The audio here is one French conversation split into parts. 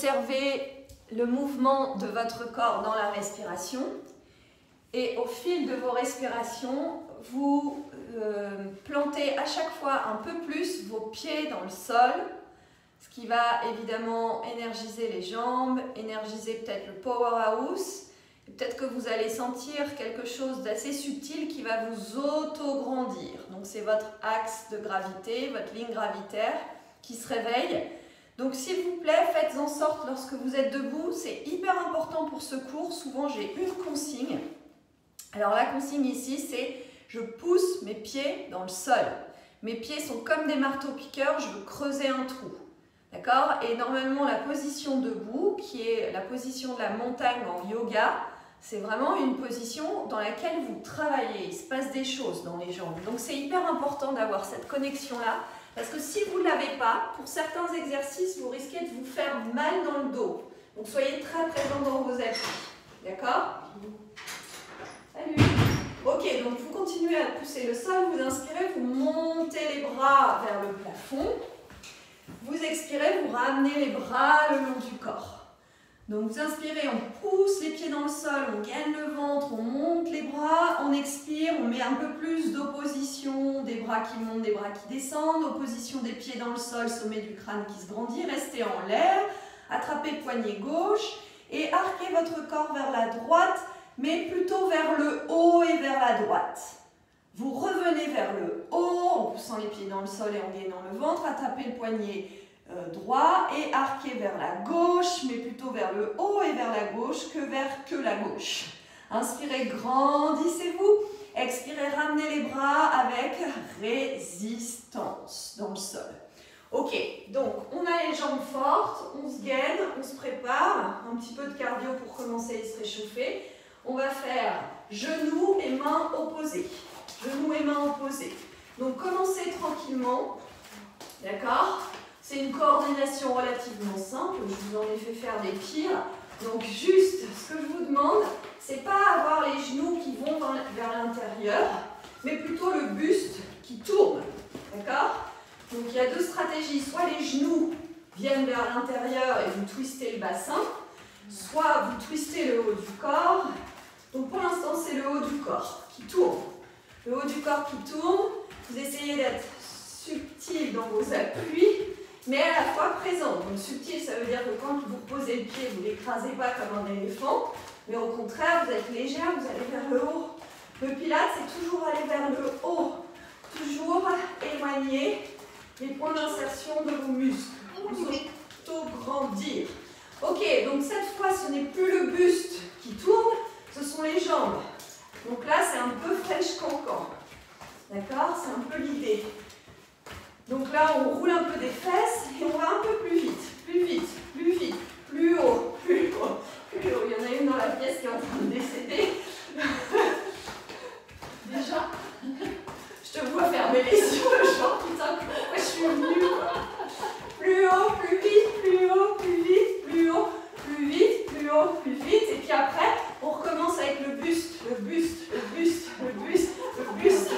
observez le mouvement de votre corps dans la respiration. Et au fil de vos respirations, vous plantez à chaque fois un peu plus vos pieds dans le sol, ce qui va évidemment énergiser les jambes, énergiser peut-être le powerhouse. Peut-être que vous allez sentir quelque chose d'assez subtil qui va vous auto-grandir. Donc c'est votre axe de gravité, votre ligne gravitaire qui se réveille. Donc s'il vous plaît, faites en sorte lorsque vous êtes debout, c'est hyper important pour ce cours. Souvent j'ai une consigne. Alors la consigne ici c'est je pousse mes pieds dans le sol. Mes pieds sont comme des marteaux-piqueurs, je veux creuser un trou. D'accord? Et normalement la position debout, qui est la position de la montagne en yoga, c'est vraiment une position dans laquelle vous travaillez, il se passe des choses dans les jambes. Donc c'est hyper important d'avoir cette connexion-là, parce que si vous ne l'avez pas, pour certains exercices, vous risquez de vous faire mal dans le dos. Donc soyez très présent dans vos appuis. D'accord? Salut! Ok, donc vous continuez à pousser le sol, vous inspirez, vous montez les bras vers le plafond. Vous expirez, vous ramenez les bras le long du corps. Donc vous inspirez, on pousse les pieds dans le sol, on gaine le ventre, on monte les bras, on expire, on met un peu plus d'opposition, des bras qui montent, des bras qui descendent, opposition des pieds dans le sol, sommet du crâne qui se grandit, restez en l'air, attrapez le poignet gauche et arquez votre corps vers la droite, mais plutôt vers le haut et vers la droite. Vous revenez vers le haut en poussant les pieds dans le sol et en gainant le ventre, attrapez le poignet droit et arquez vers la gauche, mais plutôt vers le haut et vers la gauche que vers la gauche. Inspirez, grandissez-vous. Expirez, ramenez les bras avec résistance dans le sol. Ok, donc on a les jambes fortes, on se gaine, on se prépare. Un petit peu de cardio pour commencer à se réchauffer. On va faire genoux et mains opposées. Genoux et mains opposés. Donc commencez tranquillement, d'accord? C'est une coordination relativement simple, je vous en ai fait faire des pires. Donc juste, ce que je vous demande, c'est pas avoir les genoux qui vont vers l'intérieur, mais plutôt le buste qui tourne, d'accord? Donc il y a deux stratégies, soit les genoux viennent vers l'intérieur et vous twistez le bassin, soit vous twistez le haut du corps. Donc pour l'instant, c'est le haut du corps qui tourne. Le haut du corps qui tourne, vous essayez d'être subtil dans vos appuis, mais à la fois présent. Donc subtil, ça veut dire que quand vous posez le pied, vous ne l'écrasez pas comme un éléphant, mais au contraire, vous êtes légère, vous allez vers le haut. Le pilate, c'est toujours aller vers le haut. Toujours éloigner les points d'insertion de vos muscles. Vous auto-grandir. Ok, donc cette fois, ce n'est plus le buste qui tourne, ce sont les jambes. Donc là, c'est un peu French cancan. D'accord? C'est un peu l'idée. Donc là, on roule un peu des fesses et on va un peu plus vite, plus vite, plus vite, plus haut, plus haut, plus haut. Il y en a une dans la pièce qui est en train de décéder. Déjà, je te vois fermer les yeux, genre putain, pourquoi je suis venue? Plus haut, plus vite, plus haut, plus vite, plus haut, plus vite, plus haut, plus vite. Et puis après, on recommence avec le buste, le buste, le buste, le buste, le buste.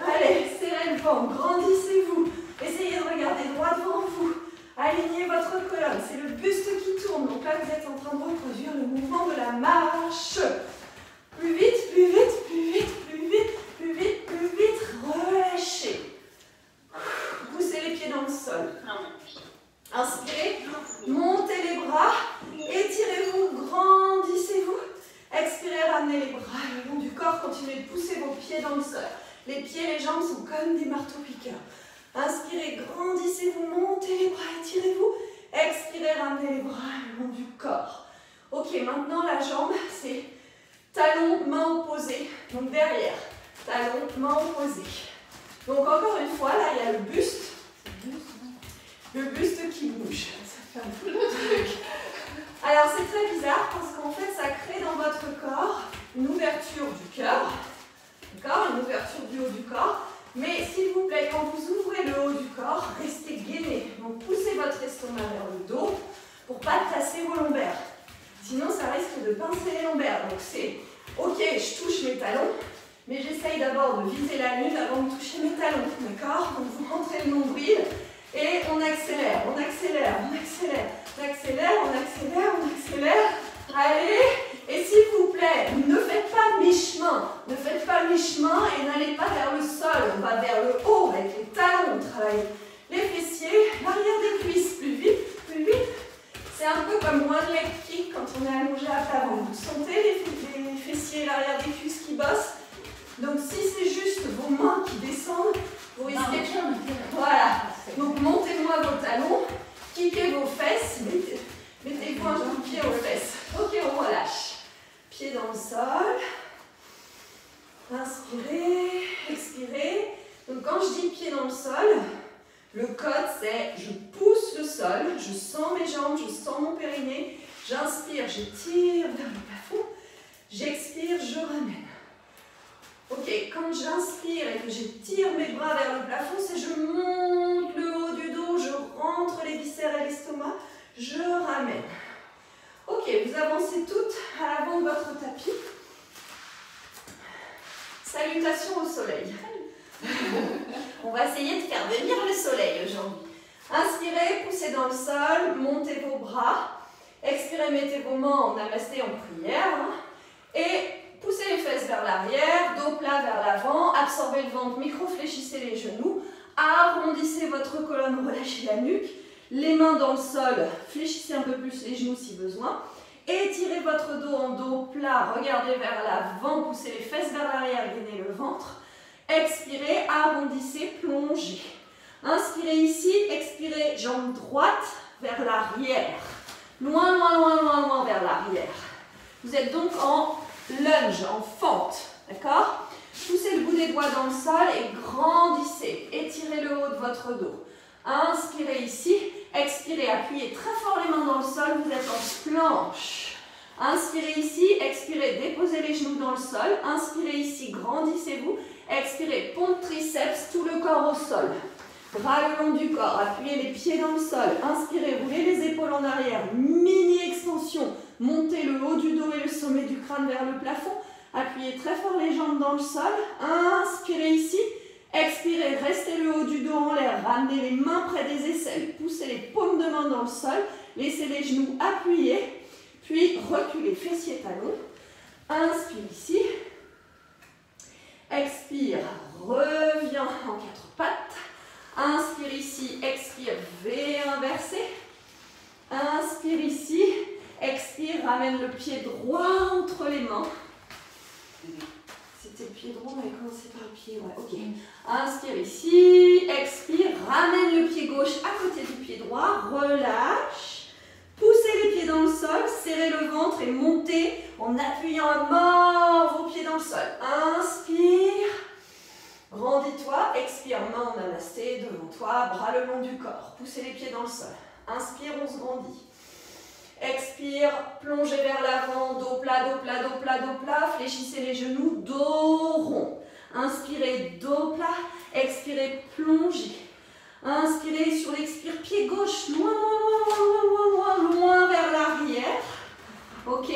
Allez, serrez le ventre, grandissez-vous. Essayez de regarder droit devant vous. Alignez votre colonne. C'est le buste qui tourne. Donc là, vous êtes en train de reproduire le mouvement de la marche. Plus vite, plus vite, plus vite, plus vite, plus vite, plus vite. Relâchez. Poussez les pieds dans le sol. Inspirez. Montez les bras. Étirez-vous. Grandissez-vous. Expirez. Ramenez les bras le long du corps. Continuez de pousser vos pieds dans le sol. Les pieds et les jambes sont comme des marteaux-piqueurs. Inspirez, grandissez-vous, montez les bras, étirez-vous. Expirez, ramenez les bras le long du corps. Ok, maintenant la jambe, c'est talon, main opposée. Donc derrière, talon, main opposée. Donc encore une fois, là, il y a le buste. Le buste qui bouge. Ça fait un peu le truc. Alors c'est très bizarre parce qu'en fait, ça crée dans votre corps une ouverture du cœur. D'accord, une ouverture du haut du corps. Mais s'il vous plaît, quand vous ouvrez le haut du corps, restez gainé. Donc poussez votre estomac vers le dos pour ne pas tasser vos lombaires. Sinon, ça risque de pincer les lombaires. Donc c'est ok, je touche mes talons, mais j'essaye d'abord de viser la lune avant de toucher mes talons. D'accord? Donc vous rentrez le nombril et on accélère, on accélère, on accélère, on accélère, on c'est un peu comme one leg kick quand on est allongé à plat ventre. Vous sentez les fessiers, l'arrière des cuisses qui bossent. Donc si c'est juste vos mains qui descendent, vous risquez de... Voilà. Donc montez-moi vos talons, kickez vos fesses, mettez-vous un coup de pied aux fesses. Ok, on relâche. Pied dans le sol. Inspirez, expirez. Donc quand je dis pied dans le sol, le code c'est je pousse le sol, je sens mes jambes, je sens mon périnée, j'inspire, je tire vers le plafond, j'expire, je ramène. Ok, quand j'inspire et que j'étire mes bras vers le plafond, c'est je monte le haut du dos, je rentre les viscères et l'estomac, je ramène. Ok, vous avancez toutes à l'avant de votre tapis. Salutations au soleil. On va essayer de faire venir le soleil aujourd'hui. Inspirez, poussez dans le sol, montez vos bras. Expirez, mettez vos mains en namasté, en prière. Et poussez les fesses vers l'arrière, dos plat vers l'avant. Absorbez le ventre, micro-fléchissez les genoux. Arrondissez votre colonne, relâchez la nuque. Les mains dans le sol, fléchissez un peu plus les genoux si besoin. Étirez votre dos en dos plat, regardez vers l'avant, poussez les fesses vers l'arrière, gainez le ventre. Expirez, arrondissez, plongez. Inspirez ici, expirez, jambe droite vers l'arrière. Loin, loin, loin, loin, loin vers l'arrière. Vous êtes donc en lunge, en fente, d'accord? Poussez le bout des doigts dans le sol et grandissez. Étirez le haut de votre dos. Inspirez ici, expirez, appuyez très fort les mains dans le sol, vous êtes en planche. Inspirez ici, expirez, déposez les genoux dans le sol. Inspirez ici, grandissez-vous. Expirez, pompe triceps, tout le corps au sol. Bras le long du corps, appuyez les pieds dans le sol. Inspirez, roulez les épaules en arrière, mini extension. Montez le haut du dos et le sommet du crâne vers le plafond. Appuyez très fort les jambes dans le sol. Inspirez ici. Expirez, restez le haut du dos en l'air, ramenez les mains près des aisselles, poussez les paumes de main dans le sol, laissez les genoux appuyés, puis reculez, fessiers talons. Inspire ici. Expire, reviens en quatre pattes. Inspire ici, expire, V inversé. Inspire ici, expire, ramène le pied droit entre les mains. C'était le pied droit, on va commencer par le pied, ouais, ok. Inspire ici, expire, ramène le pied gauche à côté du pied droit, relâche. Poussez les pieds dans le sol, serrez le ventre et montez en appuyant à mort vos pieds dans le sol. Inspire, grandis-toi, expire, main en namasté, devant toi, bras le long du corps. Poussez les pieds dans le sol. Inspire, on se grandit. Expire, plongez vers l'avant, dos plat, dos plat, dos plat, dos plat. Fléchissez les genoux, dos rond. Inspirez, dos plat. Expirez, plongez. Inspirez sur l'expire, pied gauche, loin, loin, loin, loin, loin, loin vers l'arrière. Ok.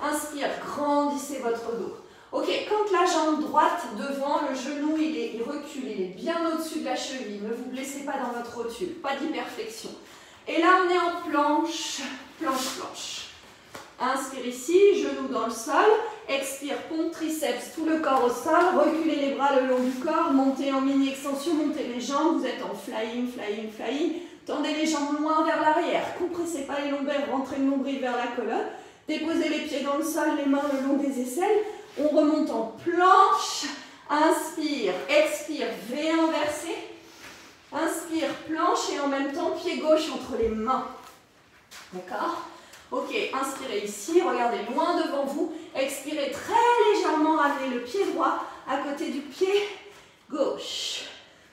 Inspire, grandissez votre dos. Ok, quand la jambe droite devant, le genou il recule, il est bien au-dessus de la cheville. Ne vous blessez pas dans votre rotule, pas d'hyperflexion. Et là, on est en planche, planche, planche. Inspire ici, genou dans le sol. Expire, pompe triceps, tout le corps au sol. Reculez les bras le long du corps. Montez en mini-extension, montez les jambes. Vous êtes en flying, flying, flying. Tendez les jambes loin vers l'arrière. Compressez pas les lombaires, rentrez le nombril vers la colonne. Déposez les pieds dans le sol, les mains le long des aisselles. On remonte en planche. Inspire, expire, V inversé. Inspire, planche et en même temps, pied gauche entre les mains. D'accord? Ok, inspirez ici, regardez loin devant vous. Expirez très légèrement, ramenez le pied droit à côté du pied gauche.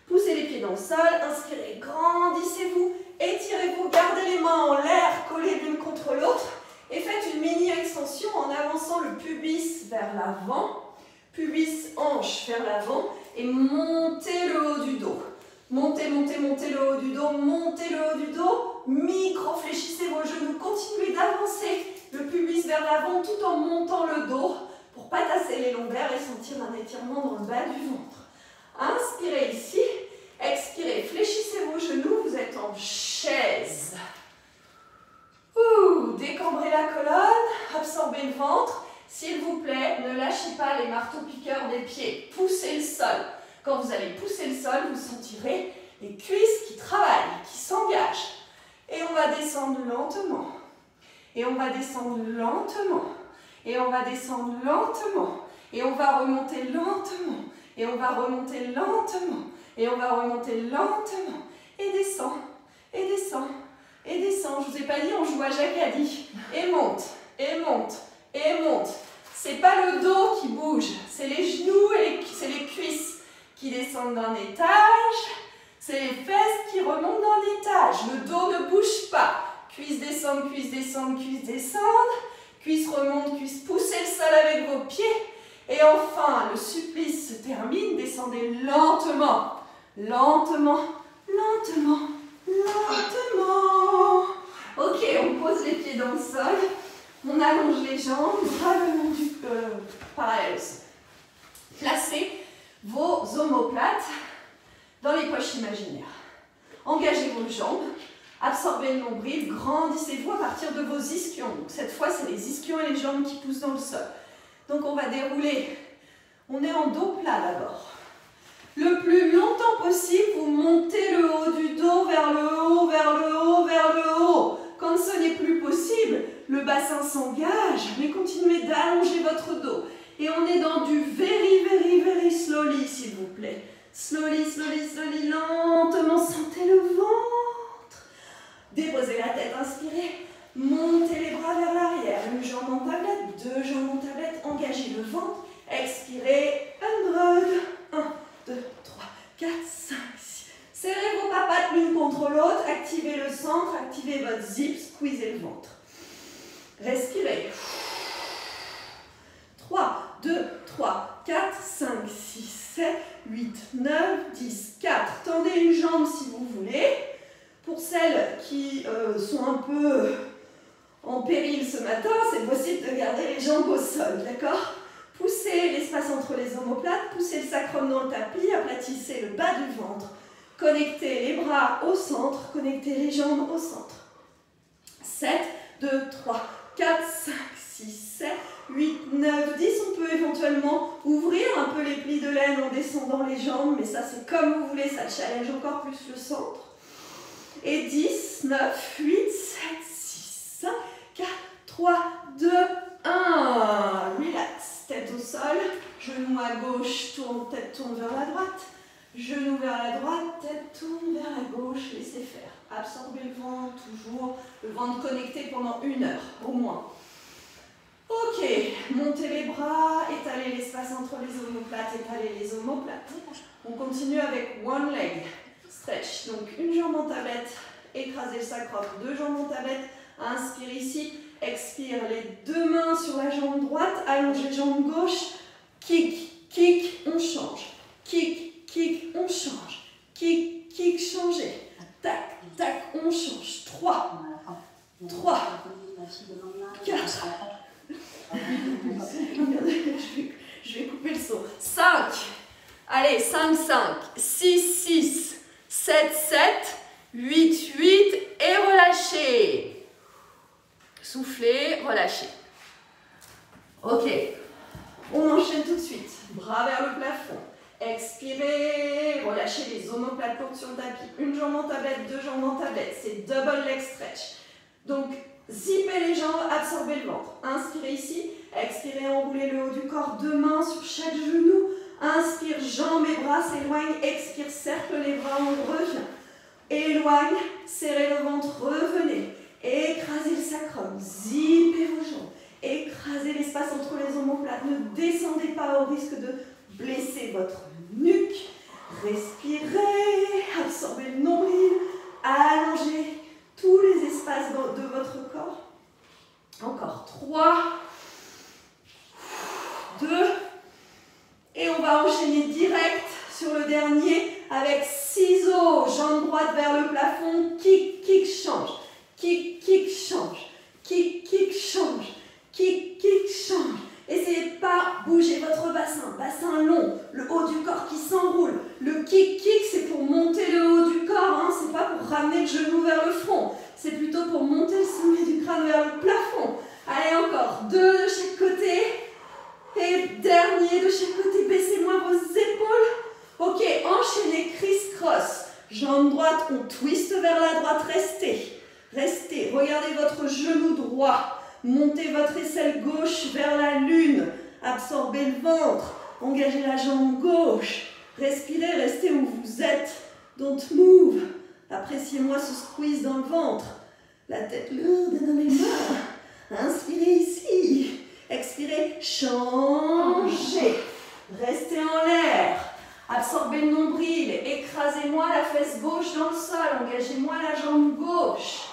Poussez les pieds dans le sol, inspirez, grandissez-vous, étirez-vous, gardez les mains en l'air, collées l'une contre l'autre. Et faites une mini-extension en avançant le pubis vers l'avant, pubis, hanche vers l'avant et montez le haut du dos. Montez, montez, montez le haut du dos, montez le haut du dos, micro-fléchissez vos genoux, continuez d'avancer le pubis vers l'avant tout en montant le dos pour ne pas tasser les lombaires et sentir un étirement dans le bas du ventre. Inspirez ici, expirez, fléchissez vos genoux, vous êtes en chaise. Décambrez la colonne, absorbez le ventre. S'il vous plaît, ne lâchez pas les marteaux-piqueurs des pieds, poussez le sol. Quand vous allez pousser le sol, vous sentirez les cuisses qui travaillent, qui s'engagent. Et on va descendre lentement. Et on va descendre lentement. Et on va descendre lentement. Et on va remonter lentement. Et on va remonter lentement. Et on va remonter lentement. Et descend. Et descend. Et descend. Je ne vous ai pas dit, on joue à Jacadi. Et monte. Et monte. Et monte. C'est pas le dos qui bouge. C'est les genoux et c'est les cuisses qui descendent d'un étage. C'est les fesses qui remontent d'un étage. Le dos ne bouge pas. Cuisses descendent, cuisses descendent, cuisses descendent. Cuisses remontent, cuisses poussez le sol avec vos pieds. Et enfin, le supplice se termine. Descendez lentement. Lentement, lentement, lentement. Ok, on pose les pieds dans le sol. On allonge les jambes, bras le long du parallèle au sol. Placez vos omoplates dans les poches imaginaires. Engagez vos jambes. Absorbez le nombril, grandissez-vous à partir de vos ischions. Donc cette fois, c'est les ischions et les jambes qui poussent dans le sol. Donc on va dérouler. On est en dos plat d'abord. Le plus longtemps possible, vous montez le haut du dos vers le haut, vers le haut, vers le haut. Quand ce n'est plus possible, le bassin s'engage, mais continuez d'allonger votre dos. Et on est dans du very, very, very slowly, s'il vous plaît. Slowly, slowly, slowly, lentement, sentez le ventre. Déposez la tête, inspirez. Montez les bras vers l'arrière. Une jambe en tablette, deux jambes en tablette. Engagez le ventre. Expirez. 100. 1, 2, 3, 4, 5, 6. Serrez vos papates l'une contre l'autre. Activez le centre. Activez votre zip. Squeezez le ventre. Respirez. 3, 2, 3, 4, 5, 6, 7, 8, 9, 10, 4. Tendez une jambe si vous voulez. Pour celles qui sont un peu en péril ce matin, c'est possible de garder les jambes au sol, d'accord? Poussez l'espace entre les omoplates, poussez le sacrum dans le tapis, aplatissez le bas du ventre. Connectez les bras au centre, connectez les jambes au centre. 7, 2, 3, 4, 5, 6, 7, 8, 9, 10. On peut éventuellement ouvrir un peu les plis de laine en descendant les jambes, mais ça c'est comme vous voulez, ça challenge encore plus le centre. Et 10, 9, 8, 7, 6, 5, 4, 3, 2, 1. Relax, tête au sol, genou à gauche, tête tourne vers la droite. Genou vers la droite, tête tourne vers la gauche, laissez faire. Absorbez le ventre, toujours le ventre connecté pendant 1 heure, au moins. Ok, montez les bras, étalez l'espace entre les omoplates, étalez les omoplates. On continue avec one leg stretch. Donc une jambe en tablette, écrasez le sacrum, 2 jambes en tablette. Inspire ici, expire les 2 mains sur la jambe droite, allongez jambe gauche, kick, kick, on change. Kick, kick, on change. Kick, kick, changez. Tac, tac, on change. 3, 3, 4. Je vais couper le son. 5. Allez, 5, 5. 6, 6. 7, 7. 8, 8. Et relâchez. Soufflez, relâchez. Ok. On enchaîne tout de suite. Bras vers le plafond. Expirez. Relâchez les omoplates courtes sur le tapis. Une jambe en tablette, 2 jambes en tablette. C'est double leg stretch. Donc, zippez les jambes, absorbez le ventre. Inspirez ici. Expirez, enroulez le haut du corps. 2 mains sur chaque genou. Inspire, jambes et bras s'éloignent. Expire, cercle les bras, on revient. Éloigne, serrez le ventre, revenez. Écrasez le sacrum, zippez vos jambes. Écrasez l'espace entre les omoplates. Ne descendez pas au risque de blesser votre nuque. Respirez, absorbez le nombril. Allongez tous les espaces de votre corps. Encore 3, 2, et on va enchaîner direct sur le dernier avec ciseaux, jambe droite vers le plafond, kick, kick, change, kick, kick, change, kick, kick, change, kick, kick, change. Essayez de pas bouger votre bassin, bassin long, le haut du corps qui s'enroule. Le kick, kick, c'est pour monter le haut du corps, hein, c'est pas pour ramener le genou vers le front, c'est plutôt pour monter le sommet du crâne vers le plafond. Allez, encore 2 de chaque côté. Et dernier de chaque côté, baissez-moi vos épaules. Ok, enchaînez, criss-cross. Jambe droite, on twist vers la droite, restez. Restez, regardez votre votre genou droit. Montez votre aisselle gauche vers la lune. Absorbez le ventre. Engagez la jambe gauche. Respirez, restez où vous êtes. Don't move. Appréciez-moi ce squeeze dans le ventre. La tête lourde dans les mains. Inspirez ici. Expirez. Changez. Restez en l'air. Absorbez le nombril. Écrasez-moi la fesse gauche dans le sol. Engagez-moi la jambe gauche.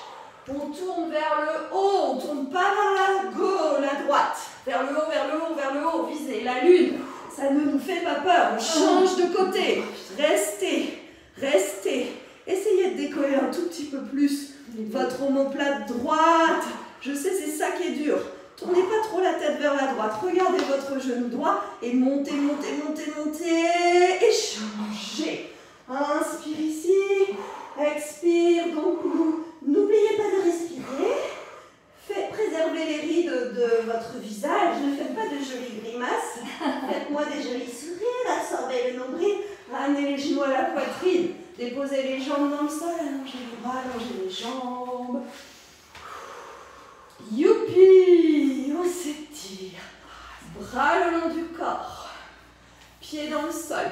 On tourne vers le haut. On ne tourne pas vers la droite. Vers le haut, vers le haut, vers le haut. Visez la lune. Ça ne nous fait pas peur. On change de côté. Restez. Restez. Essayez de décoller un tout petit peu plus votre omoplate droite. Je sais, c'est ça qui est dur. Tournez pas trop la tête vers la droite. Regardez votre genou droit et montez, montez, montez, montez. Et changez. Inspire ici. Expire. Donc, n'oubliez pas de respirer. Préservez les rides de votre visage. Ne faites pas de jolies grimaces. Faites-moi des jolis sourires. Absorbez le nombril. Ramenez les genoux à la poitrine. Déposez les jambes dans le sol. Allongez les bras, allongez les jambes. Youpi! On s'étire. Bras le long du corps. Pieds dans le sol.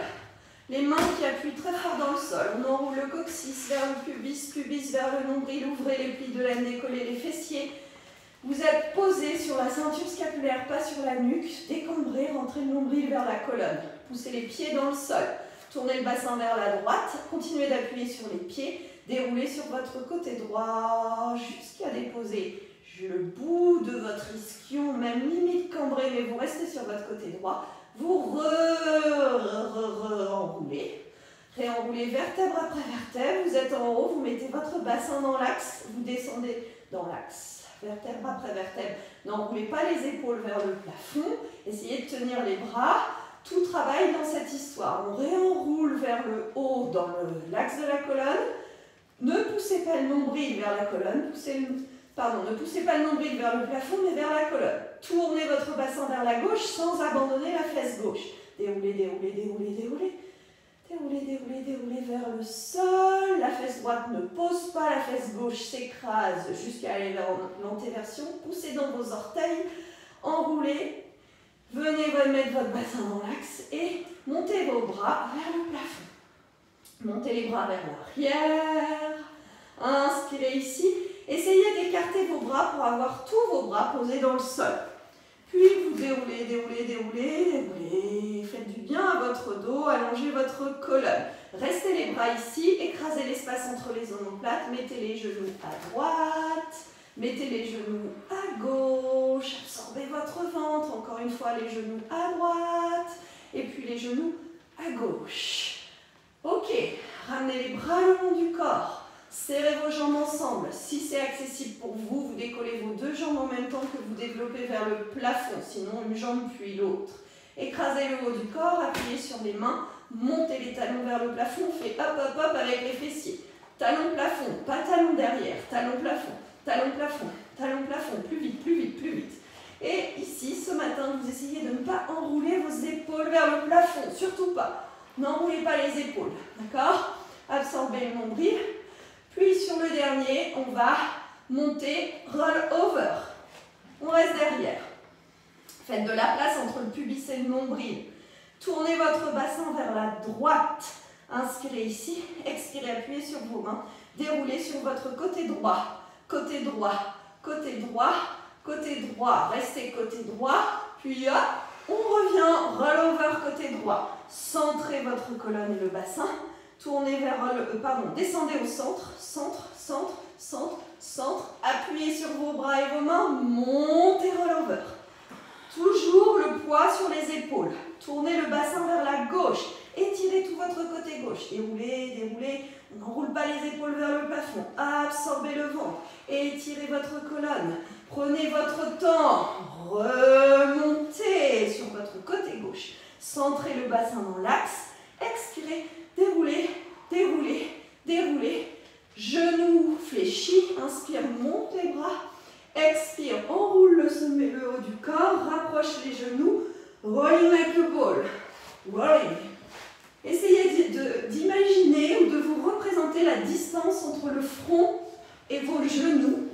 Les mains qui appuient très fort dans le sol. On enroule le coccyx vers le pubis, pubis vers le nombril. Ouvrez les plis de laine, décollez les fessiers. Vous êtes posé sur la ceinture scapulaire, pas sur la nuque. Décambrez, rentrez le nombril vers la colonne. Poussez les pieds dans le sol. Tournez le bassin vers la droite. Continuez d'appuyer sur les pieds. Déroulez sur votre côté droit jusqu'à déposer le bout de votre ischion, même limite cambré, mais vous restez sur votre côté droit. Vous enroulez. Réenroulez vertèbre après vertèbre. Vous êtes en haut, vous mettez votre bassin dans l'axe. Vous descendez dans l'axe. Vertèbre après vertèbre. N'enroulez pas les épaules vers le plafond. Essayez de tenir les bras. Tout travaille dans cette histoire. On réenroule vers le haut dans l'axe de la colonne. Ne poussez pas le nombril vers la colonne. Ne poussez pas le nombril vers le plafond, mais vers la colonne. Tournez votre bassin vers la gauche sans abandonner la fesse gauche. Déroulez, déroulez, déroulez, déroulez. Déroulez, déroulez, déroulez vers le sol. La fesse droite ne pose pas, la fesse gauche s'écrase jusqu'à aller vers l'antéversion. Poussez dans vos orteils. Enroulez. Venez mettre votre bassin dans l'axe et montez vos bras vers le plafond. Montez les bras vers l'arrière. Inspirez ici. Essayez d'écarter vos bras pour avoir tous vos bras posés dans le sol. Puis vous déroulez, déroulez, déroulez, déroulez. Faites du bien à votre dos, allongez votre colonne. Restez les bras ici, écrasez l'espace entre les omoplates, mettez les genoux à droite, mettez les genoux à gauche, absorbez votre ventre, encore une fois les genoux à droite, et puis les genoux à gauche. Ok, ramenez les bras le long du corps. Serrez vos jambes ensemble. Si c'est accessible pour vous, vous décollez vos deux jambes en même temps que vous développez vers le plafond, sinon une jambe puis l'autre. Écrasez le haut du corps, appuyez sur les mains, montez les talons vers le plafond, faites hop hop hop avec les fessiers. Talon plafond, pas talon derrière, talon plafond, talon plafond, talon plafond, plus vite, plus vite, plus vite. Et ici, ce matin, vous essayez de ne pas enrouler vos épaules vers le plafond, surtout pas. N'enroulez pas les épaules, d'accord? Absorbez le nombril. Puis sur le dernier, on va monter, roll over. On reste derrière. Faites de la place entre le pubis et le nombril. Tournez votre bassin vers la droite. Inspirez ici, expirez, appuyez sur vos mains. Déroulez sur votre côté droit. Côté droit, côté droit, côté droit. Restez côté droit, puis hop, on revient, roll over côté droit. Centrez votre colonne et le bassin. Tournez vers descendez au centre, centre, centre, centre, centre. Appuyez sur vos bras et vos mains, montez, roll over. Toujours le poids sur les épaules. Tournez le bassin vers la gauche. Étirez tout votre côté gauche. Déroulez, déroulez. On n'enroule pas les épaules vers le plafond. Absorbez le ventre. Étirez votre colonne. Prenez votre temps. Remontez sur votre côté gauche. Centrez le bassin dans l'axe. Expirez. Déroulez, déroulez, déroulez. Genoux fléchis. Inspire, monte les bras. Expire, enroule le sommet, le haut du corps. Rapproche les genoux. Rolling like a ball. Rolling. Essayez d'imaginer ou de vous représenter la distance entre le front et vos genoux.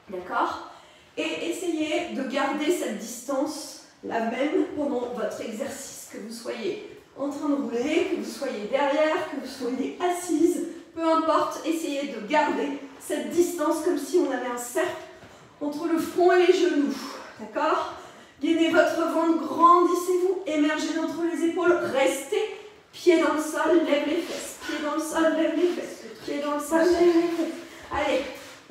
D'accord? Et essayez de garder cette distance la même pendant votre exercice, que vous soyez en train de rouler, que vous soyez derrière, que vous soyez assise, peu importe, essayez de garder cette distance comme si on avait un cercle entre le front et les genoux. D'accord? Gainez votre ventre, grandissez-vous, émergez d'entre les épaules, restez, pieds dans le sol, lève les fesses, pieds dans le sol, lève les fesses, pieds dans le sol, lève les fesses. Allez,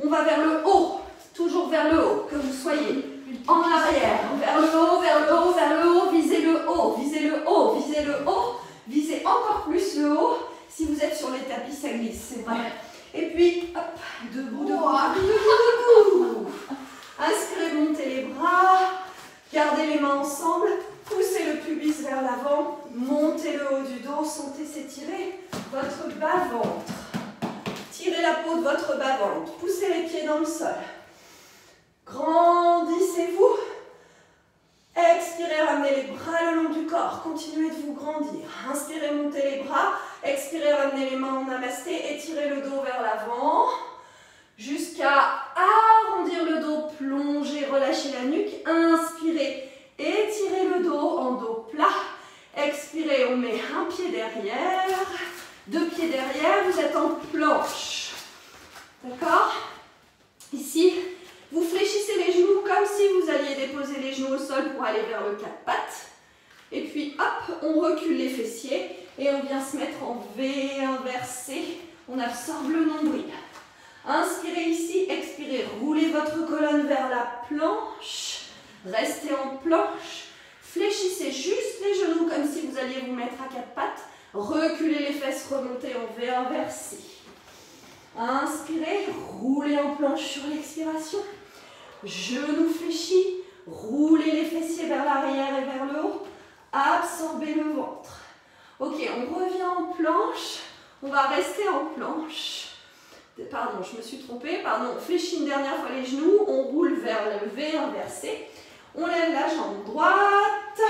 on va vers le haut, toujours vers le haut, que vous soyez en arrière, vers le haut, vers le haut, vers le haut, visez le haut, visez le haut, visez le haut, visez encore plus le haut. Si vous êtes sur les tapis, ça glisse, c'est vrai. Et puis, hop, debout, debout. Inspirez, montez les bras, gardez les mains ensemble, poussez le pubis vers l'avant, montez le haut du dos, sentez s'étirer votre bas-ventre. Tirez la peau de votre bas-ventre, poussez les pieds dans le sol. Grandissez-vous. Expirez, ramenez les bras le long du corps, continuez de vous grandir. Inspirez, montez les bras, expirez, ramenez les mains en namasté, étirez le dos vers l'avant, jusqu'à arrondir le dos, plonger, relâchez la nuque. Inspirez, étirez le dos en dos plat. Expirez, on met un pied derrière, deux pieds derrière, vous êtes en planche. D'accord? Ici, vous fléchissez les genoux comme si vous alliez déposer les genoux au sol pour aller vers le quatre pattes. Et puis, hop, on recule les fessiers et on vient se mettre en V inversé. On absorbe le nombril. Inspirez ici, expirez, roulez votre colonne vers la planche. Restez en planche. Fléchissez juste les genoux comme si vous alliez vous mettre à quatre pattes. Reculez les fesses, remontez en V inversé. Inspirez, roulez en planche sur l'expiration. Genoux fléchis, roulez les fessiers vers l'arrière et vers le haut. Absorbez le ventre. Ok, on revient en planche. On va rester en planche. Pardon, je me suis trompée. Pardon, on fléchit une dernière fois les genoux. On roule vers le V inversé. On lève la jambe droite.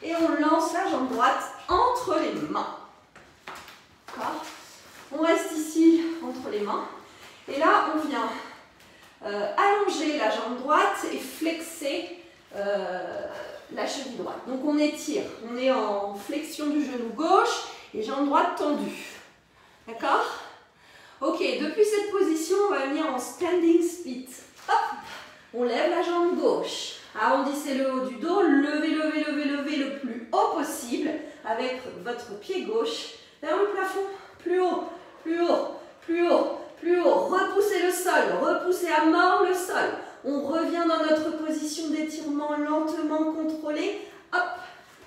Et on lance la jambe droite entre les mains. D'accord? On reste ici entre les mains. Et là, on vient allonger la jambe droite et flexer la cheville droite. Donc on étire. On est en flexion du genou gauche et jambe droite tendue. D'accord? Ok, depuis cette position, on va venir en standing split. Hop! On lève la jambe gauche. Arrondissez le haut du dos. Levez, levez, levez, levez le plus haut possible avec votre pied gauche vers le plafond. Plus haut, plus haut, plus haut, plus haut. Repoussez le sol, repoussez à mort le sol. On revient dans notre position d'étirement lentement contrôlé. Hop,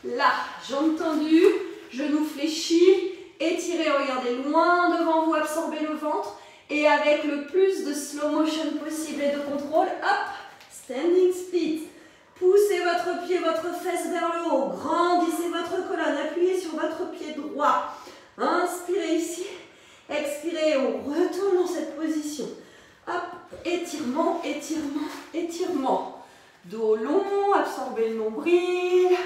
là, jambes tendues, genoux fléchis. Étirez, regardez loin devant vous, absorbez le ventre. Et avec le plus de slow motion possible et de contrôle, hop, standing split. Poussez votre pied, votre fesse vers le haut. Grandissez votre colonne, appuyez sur votre pied droit. Inspirez ici. Expirez, on retourne dans cette position. Hop, étirement, étirement, étirement. Dos long, absorbez le nombril.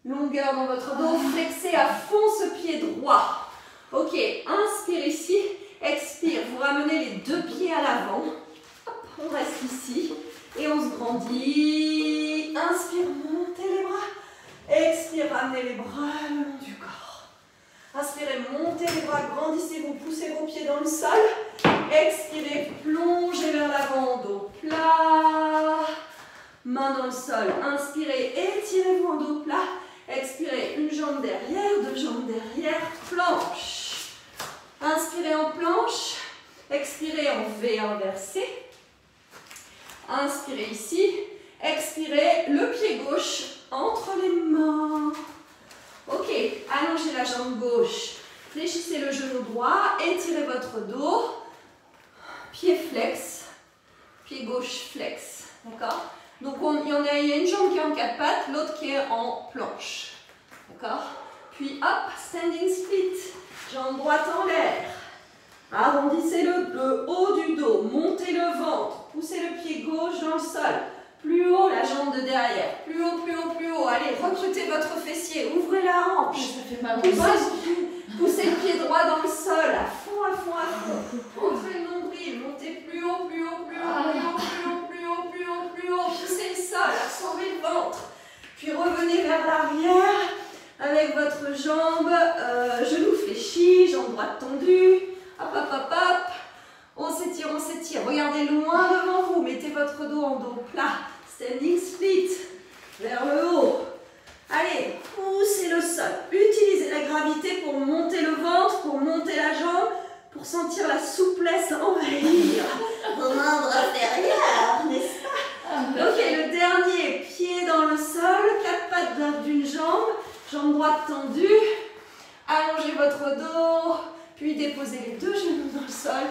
Longueur dans votre dos, flexez à fond ce pied droit. Ok, inspire ici, expire, vous ramenez les deux pieds à l'avant. Hop, on reste ici et on se grandit. Inspire, montez les bras. Expire, ramenez les bras le long du corps. Inspirez, montez les bras, grandissez-vous, poussez vos pieds dans le sol. Expirez, plongez vers l'avant, dos plat. Main dans le sol. Inspirez, étirez-vous en dos plat. Expirez, une jambe derrière, deux jambes derrière, planche. Inspirez en planche. Expirez en V inversé. Inspirez ici. Expirez, le pied gauche entre les mains. Ok, allongez la jambe gauche. Fléchissez le genou droit. Étirez votre dos. Pied flex. Pied gauche flex. D'accord? Donc il y a une jambe qui est en quatre pattes, l'autre qui est en planche. D'accord? Puis hop, standing split. Jambe droite en l'air. Arrondissez le haut du dos. Montez le ventre. Poussez le pied gauche dans le sol. Plus haut la jambe de derrière. Plus haut, plus haut, plus haut. Allez, recrutez votre fessier. Ouvrez la hanche. Ça fait mal. Poussez le pied droit dans le sol. À fond, à fond, à fond. Ouvrez le nombril. Montez plus haut, plus haut, plus haut, plus haut. vers l'arrière avec votre jambe, genou fléchi, jambe droite tendue. Hop, hop, hop, hop. On s'étire, on s'étire. Regardez loin devant vous. Mettez votre dos en dos plat. Standing split. Vers le haut. Allez, poussez le sol. Utilisez la gravité pour monter le ventre, pour monter la jambe, pour sentir la souplesse envahir vos membres inférieurs, n'est-ce pas? Ok, le dernier, pied dans le sol, 4 pattes d'une jambe, jambe droite tendue. Allongez votre dos, puis déposez les 2 genoux dans le sol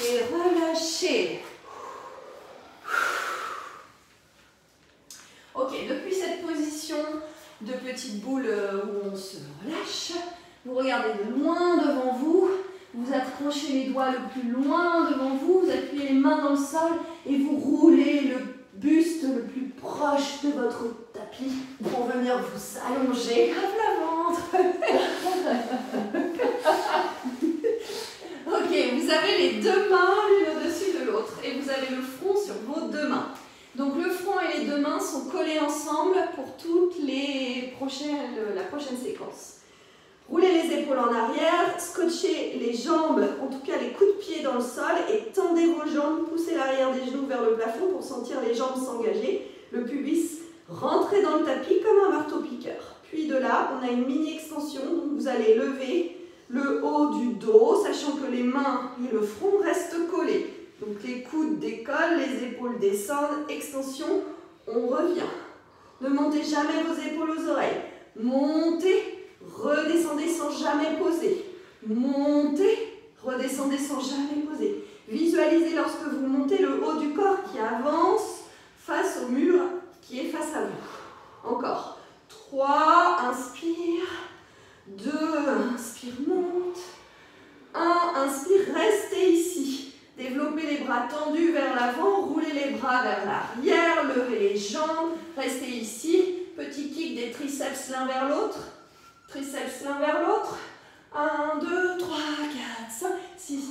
et relâchez. Ok, depuis cette position de petite boule où on se relâche, vous regardez de loin devant vous, vous accrochez les doigts le plus loin devant vous, vous appuyez les mains dans le sol et vous roulez le buste le plus proche de votre tapis pour venir vous allonger à plat ventre. Ok, vous avez les 2 mains l'une au-dessus de l'autre et vous avez le front sur vos 2 mains. Donc le front et les 2 mains sont collés ensemble pour toute la prochaine séquence. Roulez les épaules en arrière, scotchez les jambes, en tout cas les coups de pied dans le sol et tendez vos jambes, poussez l'arrière des genoux vers le plafond pour sentir les jambes s'engager, le pubis rentrer dans le tapis comme un marteau-piqueur. Puis de là, on a une mini-extension, donc vous allez lever le haut du dos, sachant que les mains et le front restent collés. Donc les coudes décollent, les épaules descendent, extension, on revient. Ne montez jamais vos épaules aux oreilles. Montez, redescendez sans jamais poser. Montez, redescendez sans jamais poser. Visualisez lorsque vous montez le haut du corps qui avance face au mur qui est face à vous. Encore. 3, inspire. 2, inspire, monte. 1, inspire, restez ici. Développez les bras tendus vers l'avant, roulez les bras vers l'arrière, levez les jambes, restez ici. Petit kick des triceps l'un vers l'autre. Triceps l'un vers l'autre. 1, 2, 3, 4, 5, 6, 7,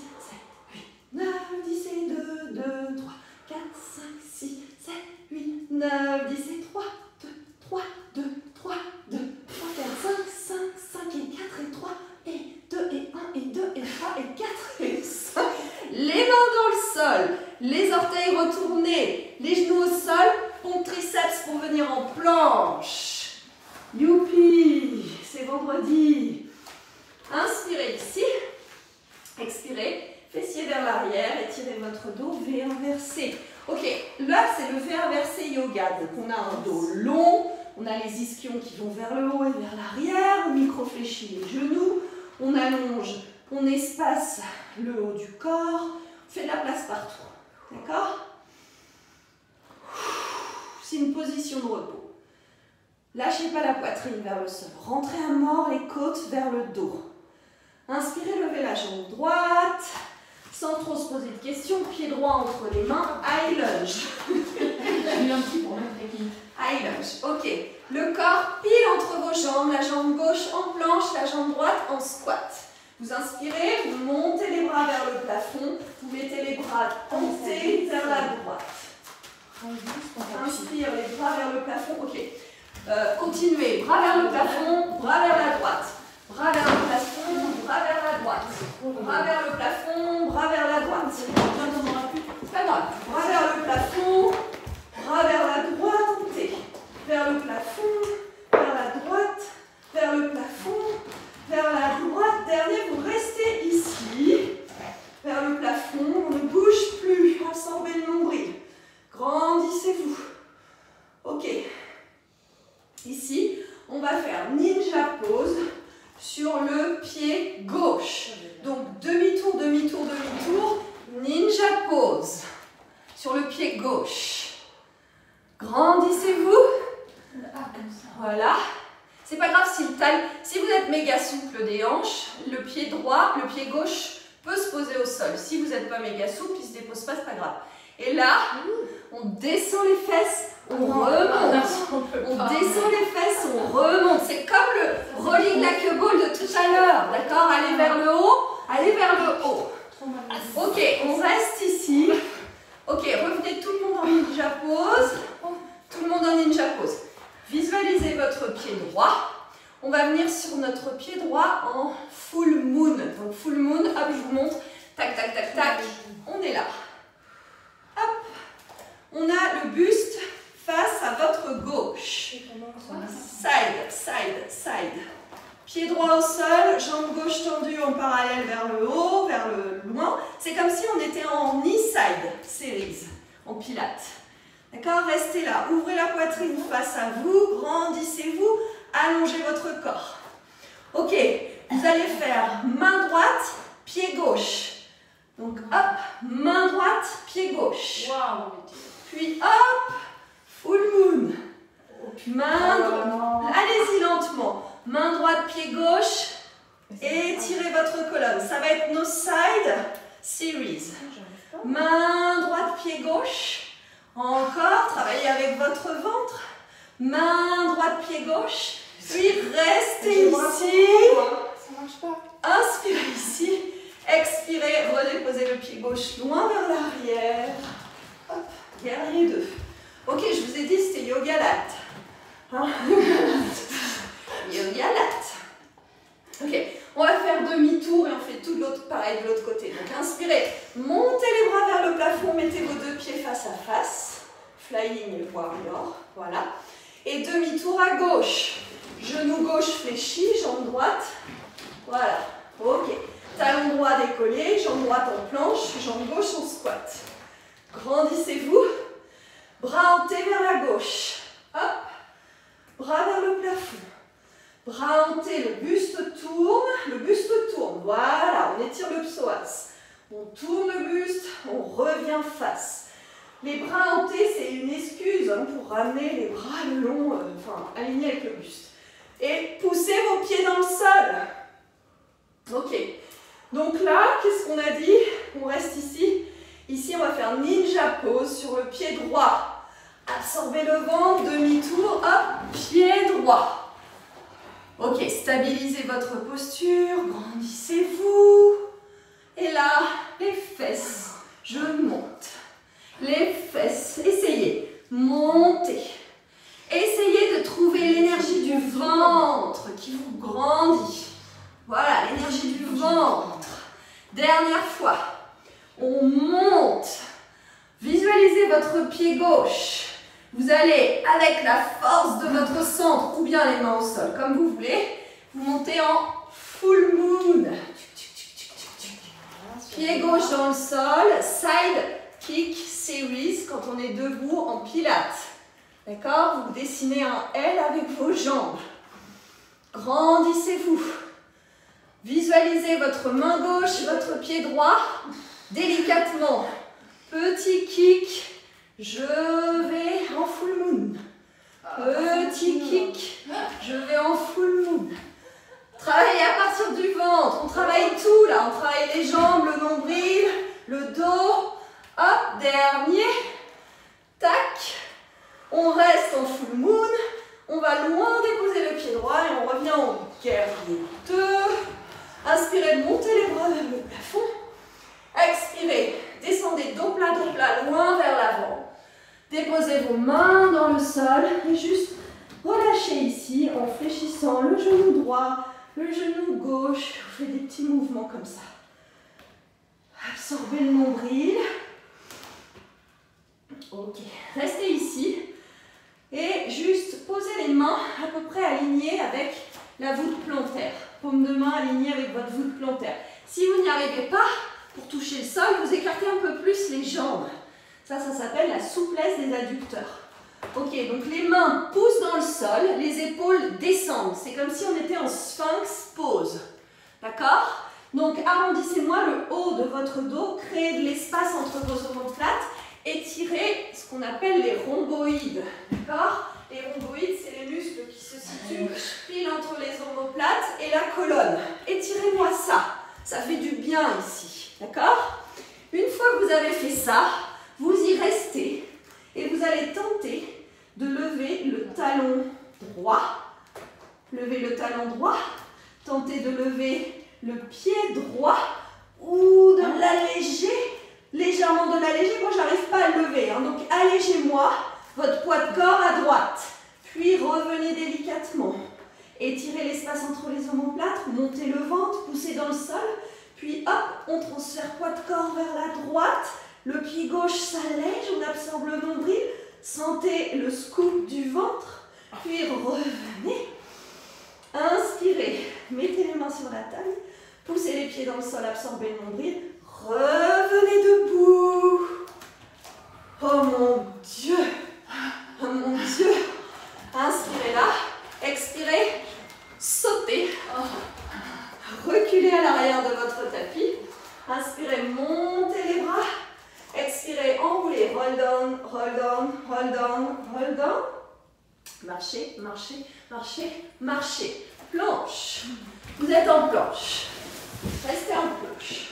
8, 9, 10 et 2, 2, 3, 4, 5, 6, 7, 8, 9, 10 et 3, 2, 3, 2, 3, 2, 3, 4, 5, 5, 5 et 4 et 3 et 2 et 1 et 2 et 3 et 4 et 5. Les mains dans le sol, les orteils retournés, les genoux au sol, pompe triceps pour venir en planche. Youpi, c'est vendredi. Inspirez ici, expirez, fessiers vers l'arrière, étirez votre dos, V inversé. Ok, là c'est le V inversé yoga, donc on a un dos long, on a les ischions qui vont vers le haut et vers l'arrière, micro fléchit les genoux, on allonge, on espace le haut du corps, on fait de la place partout, d'accord? C'est une position de repos. Lâchez pas la poitrine vers le sol, rentrez à mort les côtes vers le dos. Inspirez, levez la jambe droite, sans trop se poser de questions, pied droit entre les mains, high lunge. High lunge, ok. Le corps pile entre vos jambes, la jambe gauche en planche, la jambe droite en squat. Vous inspirez, vous montez les bras vers le plafond, vous mettez les bras tentés vers la droite. Inspire, les bras vers le plafond, ok. Continuez, bras vers le plafond, bras vers la droite. Bras vers le plafond, bras vers la droite. Bras vers le plafond, bras vers la droite. C'est pas grave. Bras vers le plafond, bras vers la droite, montez. Vers le plafond, vers la droite, vers le plafond, vers la droite. Dernier, vous restez ici. Vers le plafond, on ne bouge plus. Absorbez le nombril. Grandissez-vous. Ok. Ici, on va faire ninja pose sur le pied gauche. Donc demi-tour, demi-tour, demi-tour, ninja pose sur le pied gauche. Grandissez-vous. Voilà. C'est pas grave si vous êtes méga souple des hanches, le pied droit, le pied gauche peut se poser au sol. Si vous n'êtes pas méga souple, il ne se dépose pas, c'est pas grave. Et là, on descend les fesses, on remonte. On descend les fesses, on remonte. C'est comme le rolling like a ball de tout à l'heure, d'accord? Allez vers le haut, allez vers le haut. Ok, on reste ici. Ok, revenez tout le monde en ninja pose. Tout le monde en ninja pose. Visualisez votre pied droit en full moon. Donc full moon, hop, je vous montre. Tac, tac, tac, tac. On est là. Hop. On a le buste face à votre gauche. Side, side, side. Pied droit au sol, jambe gauche tendue en parallèle vers le haut, vers le loin. C'est comme si on était en knee side series, en pilates. D'accord? Restez là. Ouvrez la poitrine face à vous, grandissez-vous, allongez votre corps. Ok, vous allez faire main droite, pied gauche. Donc hop, main droite, pied gauche. Puis hop, full moon. Main droite, allez-y lentement. Main droite, pied gauche. Étirez votre colonne. Ça va être nos side series. Main droite, pied gauche. Encore, travaillez avec votre ventre. Main droite, pied gauche. Puis restez ici. Ça marche pas. Inspirez ici. Expirez, redéposez le pied gauche loin vers l'arrière. Hop, guerrier 2. Ok, je vous ai dit c'était yoga lat. Hein? Yoga lat. Ok, on va faire demi-tour et on fait tout de l'autre, pareil de l'autre côté. Donc inspirez, montez les bras vers le plafond, mettez vos deux pieds face à face. Flying warrior, voilà. Et demi-tour à gauche. Genou gauche fléchi, jambe droite. Voilà, ok. Talon droit décollé, jambe droite en planche, jambe gauche en squat. Grandissez-vous. Bras hantés vers la gauche. Hop. Bras vers le plafond. Bras hantés, le buste tourne. Le buste tourne. Voilà, on étire le psoas. On tourne le buste, on revient face. Les bras hantés, c'est une excuse hein, pour ramener les bras le long, alignés avec le buste. Et poussez vos pieds dans le sol. Ok. Donc là, qu'est-ce qu'on a dit? On reste ici. Ici, on va faire ninja pose sur le pied droit. Absorbez le ventre, demi-tour, hop, pied droit. Ok, stabilisez votre posture, grandissez-vous. Et là, les fesses, je monte. Les fesses, essayez, montez. Essayez de trouver l'énergie du ventre qui vous grandit. Voilà, l'énergie du ventre. Dernière fois. On monte. Visualisez votre pied gauche. Vous allez, avec la force de votre centre, ou bien les mains au sol, comme vous voulez, vous montez en full moon. Pied gauche dans le sol, side kick series, quand on est debout en pilates. D'accord? Vous dessinez un L avec vos jambes. Grandissez-vous. Visualisez votre main gauche, votre pied droit, délicatement. Petit kick, je vais en full moon. Petit kick, je vais en full moon. Travaillez à partir du ventre, on travaille tout là, on travaille les jambes, le nombril, le dos. Hop, dernier. Tac. On reste en full moon. On va loin déposer le pied droit et on revient en guerrier 2. Inspirez, montez les bras vers le plafond. Expirez, descendez dos plat, loin vers l'avant. Déposez vos mains dans le sol et juste relâchez ici en fléchissant le genou droit, le genou gauche. Vous faites des petits mouvements comme ça. Absorbez le nombril. Ok, restez ici. Et juste posez les mains à peu près alignées avec la voûte plantaire. Paume de main alignée avec votre voûte plantaire. Si vous n'y arrivez pas, pour toucher le sol, vous écartez un peu plus les jambes. Ça s'appelle la souplesse des adducteurs. Ok, donc les mains poussent dans le sol, les épaules descendent. C'est comme si on était en sphinx pose. D'accord? Donc arrondissez-moi le haut de votre dos, créez de l'espace entre vos omoplates. Étirez ce qu'on appelle les rhomboïdes. D'accord? Les rhomboïdes, c'est les muscles qui se situent pile entre les omoplates et la colonne. Étirez-moi ça. Ça fait du bien ici. D'accord? Une fois que vous avez fait ça, vous y restez et vous allez tenter de lever le talon droit. Levez le talon droit. Tentez de lever le pied droit ou de l'alléger. Légèrement de l'alléger, moi j'arrive pas à le lever, hein. Donc allégez-moi votre poids de corps à droite, puis revenez délicatement. étirez l'espace entre les omoplates, montez le ventre, poussez dans le sol, puis hop, on transfère poids de corps vers la droite, le pied gauche s'allège, on absorbe le nombril, sentez le scoop du ventre, puis revenez, inspirez, mettez les mains sur la taille, poussez les pieds dans le sol, absorbez le nombril, revenez debout. Oh mon Dieu, oh mon Dieu, inspirez là, expirez, sautez, reculez à l'arrière de votre tapis, inspirez, montez les bras, expirez, enroulez, roll down, roll down, roll down, roll down, marchez, marchez, marchez, marchez, planche, vous êtes en planche, restez en planche,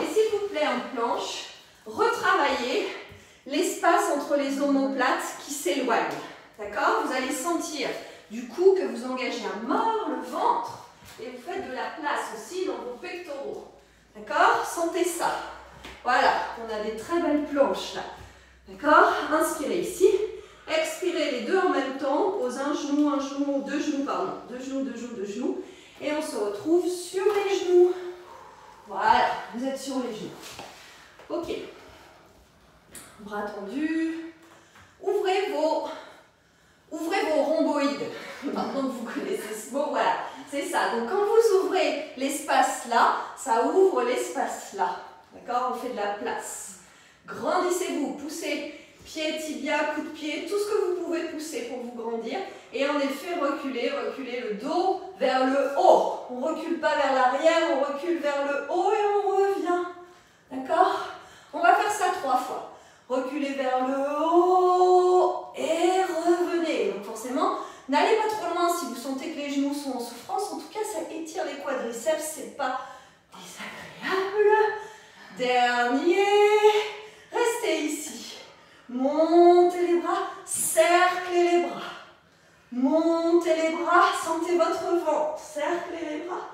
et s'il vous plaît en planche, retravaillez l'espace entre les omoplates qui s'éloignent, d'accord? Vous allez sentir du coup que vous engagez à mort le ventre et vous faites de la place aussi dans vos pectoraux, d'accord? Sentez ça, voilà, on a des très belles planches là, d'accord? Inspirez ici, expirez les deux en même temps, pose un genou, deux genoux, pardon, deux genoux, deux genoux, deux genoux, et on se retrouve sur les genoux, voilà, vous êtes sur les genoux, ok. Bras tendus, ouvrez vos rhomboïdes. Maintenant que vous connaissez ce mot, voilà, c'est ça. Donc quand vous ouvrez l'espace là, ça ouvre l'espace là. D'accord? On fait de la place. Grandissez-vous, poussez pied, tibia, coup de pied, tout ce que vous pouvez pousser pour vous grandir. Et en effet, reculez, reculez le dos vers le haut. On ne recule pas vers l'arrière, on recule vers le haut et on revient. D'accord? On va faire ça 3 fois. Reculez vers le haut et revenez. Donc forcément, n'allez pas trop loin si vous sentez que les genoux sont en souffrance. En tout cas, ça étire les quadriceps, c'est pas désagréable. Dernier. Restez ici. Montez les bras, cerclez les bras. Montez les bras, sentez votre ventre. Cerclez les bras.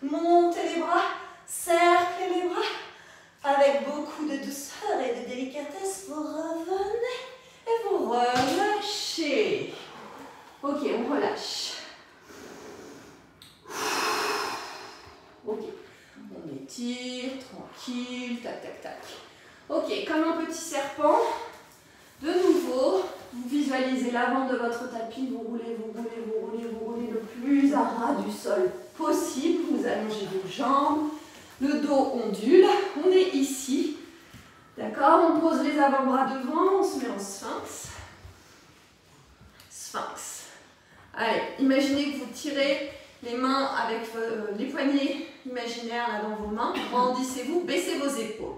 Montez les bras, cerclez les bras. Avec beaucoup de douceur et de délicatesse, vous revenez et vous relâchez. Ok, on relâche. Ok, on étire, tranquille, tac, tac, tac. Ok, comme un petit serpent, de nouveau, vous visualisez l'avant de votre tapis, vous roulez, vous roulez, vous roulez, vous roulez le plus à ras du sol possible, vous allongez vos jambes. Le dos ondule, on est ici, d'accord? On pose les avant-bras devant, on se met en sphinx. Sphinx. Allez, imaginez que vous tirez les mains avec les poignets imaginaires là dans vos mains. Grandissez-vous, baissez vos épaules.